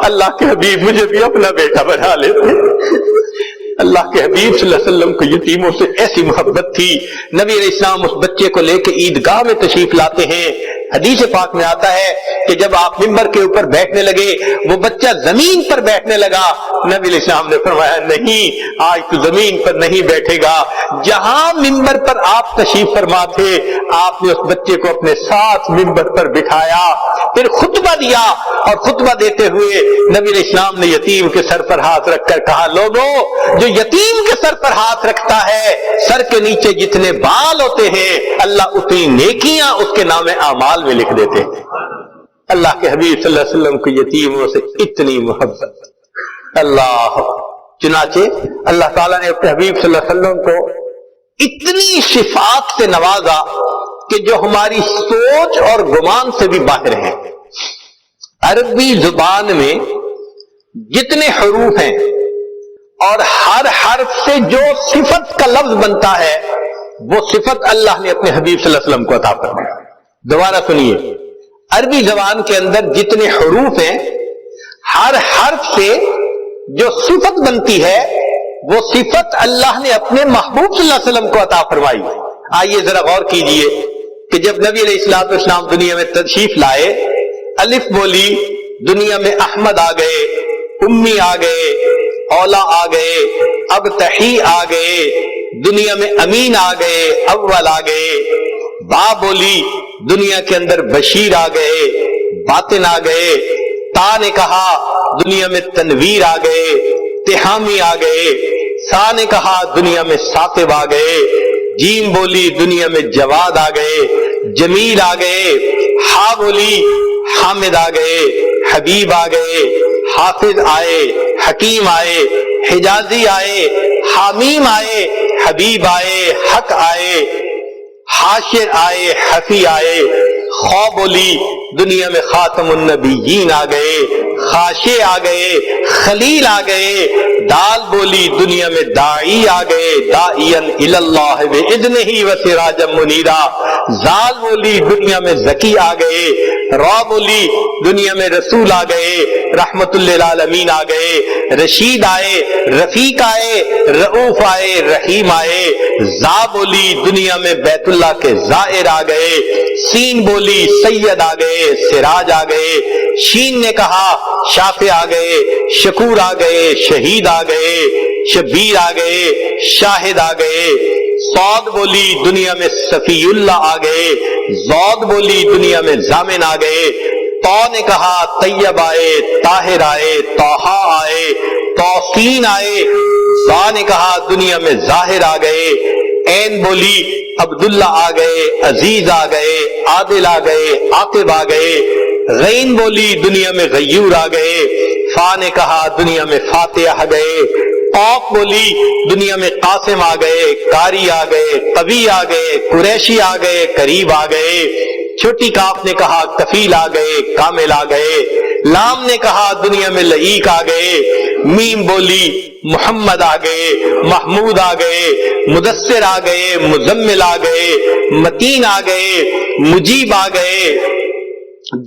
اللہ کے حبیب مجھے بھی اپنا بیٹا بنا لیتے۔ اللہ کے حبیب صلی اللہ علیہ وسلم کو یتیموں سے ایسی محبت تھی۔ نبی علیہ السلام اس بچے کو لے کے عیدگاہ میں تشریف لاتے ہیں۔ حدیث پاک میں آتا ہے کہ جب آپ ممبر کے اوپر بیٹھنے لگے وہ بچہ زمین پر بیٹھنے لگا۔ نبی علیہ السلام نے فرمایا نہیں آج تو زمین پر نہیں بیٹھے گا۔ جہاں ممبر پر آپ تشریف فرما تھے آپ نے اس بچے کو اپنے ساتھ ممبر پر بٹھایا، پھر خطبہ دیا اور خطبہ دیتے ہوئے نبی علیہ السلام نے یتیم کے سر پر ہاتھ رکھ کر کہا لوگوں جو یتیم کے سر پر ہاتھ رکھتا ہے سر کے نیچے جتنے بال ہوتے ہیں اللہ اتنی نیکیاں اس کے نام اعمال میں لکھ دیتے ہیں۔ اللہ کے حبیب صلی اللہ علیہ وسلم کو یتیموں سے اتنی محبت۔ اللہ چنانچہ اللہ تعالیٰ نے اپنے حبیب صلی اللہ علیہ وسلم کو اتنی صفات سے نوازا کہ جو ہماری سوچ اور گمان سے بھی باہر ہیں۔ عربی زبان میں جتنے حروف ہیں اور ہر حرف سے جو صفت کا لفظ بنتا ہے وہ صفت اللہ نے اپنے حبیب صلی اللہ علیہ وسلم کو عطا فرمائی۔ دوبارہ سنیے، عربی زبان کے اندر جتنے حروف ہیں ہر حرف سے جو صفت بنتی ہے وہ صفت اللہ نے اپنے محبوب صلی اللہ علیہ وسلم کو عطا فرمائی۔ آئیے ذرا غور کیجئے کہ جب نبی علیہ السلام دنیا میں تشریف لائے، الف بولی، دنیا میں احمد آ گئے، امی آ گئے، اولا آ گئے، ابتحی آ گئے، دنیا میں امین آ گئے، اول آ گئے، با بولی، دنیا کے اندر بشیر آ گئے، باطن آ گئے، تا نے کہا دنیا میں تنویر آ گئے، تہامی آ گئے، سا نے کہا دنیا میں ساتب آ گئے، جیم بولی دنیا میں جواد آ گئے، جمیل آ گئے، ہا بولی حامد آ گئے، حبیب آ گئے، حافظ آئے، حکیم آئے، حجازی آئے، حامیم آئے، حبیب آئے، حق آئے، حاشر آئے، حفی آئے، خو بولی دنیا میں خاتم النبیین آ گئے، خاشع آ گئے، خلیل آ گئے، دال بولی دنیا میں داعی آ گئے، داعین اللہ بإذنہ وسراجا منیرا، زال بولی دنیا میں زکی آ گئے، را بولی دنیا میں رسول آ گئے، رحمت للعالمین آ گئے، رشید آئے، رفیق آئے، رؤوف آئے، رحیم آئے۔ زا بولی دنیا میں بیت اللہ کے زائر آ گئے، سین بولی سید آ گئے، سراج آ گئے، شین نے کہا شافع آ گئے، شکور آ گئے، شہید آ گئے، شبیر آ گئے، شاہد آ گئے۔ صاد بولی دنیا میں صفی اللہ آ گئے، زود بولی دنیا میں ضامن آ گئے، تو نے کہا طیب آئے، طاہر آئے، طٰہٰ آئے، توسین آئے، زا نے کہا دنیا میں ظاہر آ گئے، عین بولی عبداللہ آ گئے، عزیز آ گئے، عادل آ گئے، عاقب آ گئے، غین بولی دنیا میں غیور آ گئے، فا نے کہا دنیا میں فاتح آ گئے، قاف بولی دنیا میں قاسم آ گئے، قاری آ گئے، قوی آ گئے، قریشی آ گئے، قریب آ گئے، چھوٹی کاف نے کہا کفیل آ گئے، کامل آ گئے، لام نے کہا دنیا میں لعیق آ گئے، میم بولی محمد آ گئے، محمود آ گئے، مدثر آ گئے، مزمل آ گئے، متین آ گئے، مجیب آ گئے،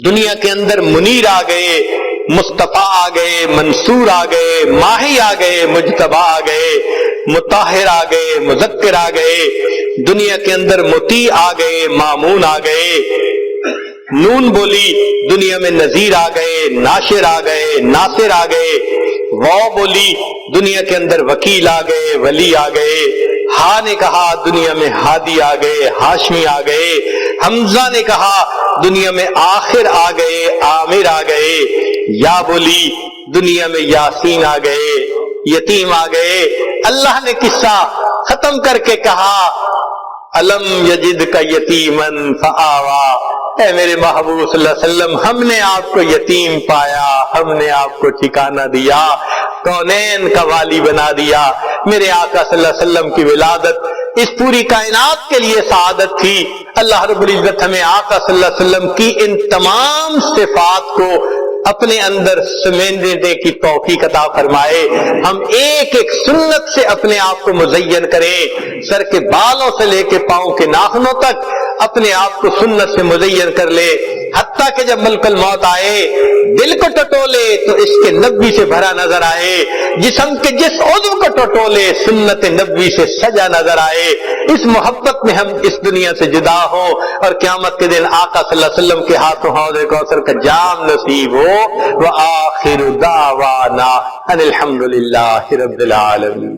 دنیا کے اندر منیر آ گئے، مصطفیٰ آ گئے، منصور آ گئے، ماہی آ گئے، مجتبیٰ آ گئے، مطہر آ گئے، مذکر آ گئے، دنیا کے اندر مطیع آ گئے، مامون آ گئے، نون بولی دنیا میں نذیر آ گئے، ناشر آ گئے، ناصر آ گئے، واو بولی دنیا کے اندر وکیل آ گئے، ولی آ گئے، ہا نے کہا دنیا میں ہادی آ گئے، ہاشمی آ گئے، حمزہ نے کہا دنیا میں آخر آ گئے، عامر آ گئے، یا بولی دنیا میں یاسین آ گئے، یتیم آ گئے۔ اللہ نے قصہ ختم کر کے کہا الم یجد کا یتیمن فآوا، اے میرے محبوب صلی اللہ علیہ وسلم ہم نے آپ کو یتیم پایا، ہم نے آپ کو ٹھکانہ دیا، کونین کا والی بنا دیا۔ میرے آقا صلی اللہ علیہ وسلم کی ولادت اس پوری کائنات کے لیے سعادت تھی۔ اللہ رب العزت ہمیں آقا صلی اللہ علیہ وسلم کی ان تمام صفات کو اپنے اندر سمیٹنے کی توفیق عطا فرمائے۔ ہم ایک ایک سنت سے اپنے آپ کو مزین کریں، سر کے بالوں سے لے کے پاؤں کے ناخنوں تک اپنے آپ کو سنت سے مزین کر لے، حتیٰ کہ جب ملک الموت آئے دل کو ٹٹولے تو اس کے نبوی سے بھرا نظر آئے، جسم کے جس عضو کو ٹٹولے سنت نبوی سے سجا نظر آئے۔ اس محبت میں ہم اس دنیا سے جدا ہوں اور قیامت کے دن آقا صلی اللہ علیہ وسلم کے ہاتھوں حوض کوثر کا جام نصیب ہو۔ وآخر دعوانا ان الحمد للہ رب العالمین۔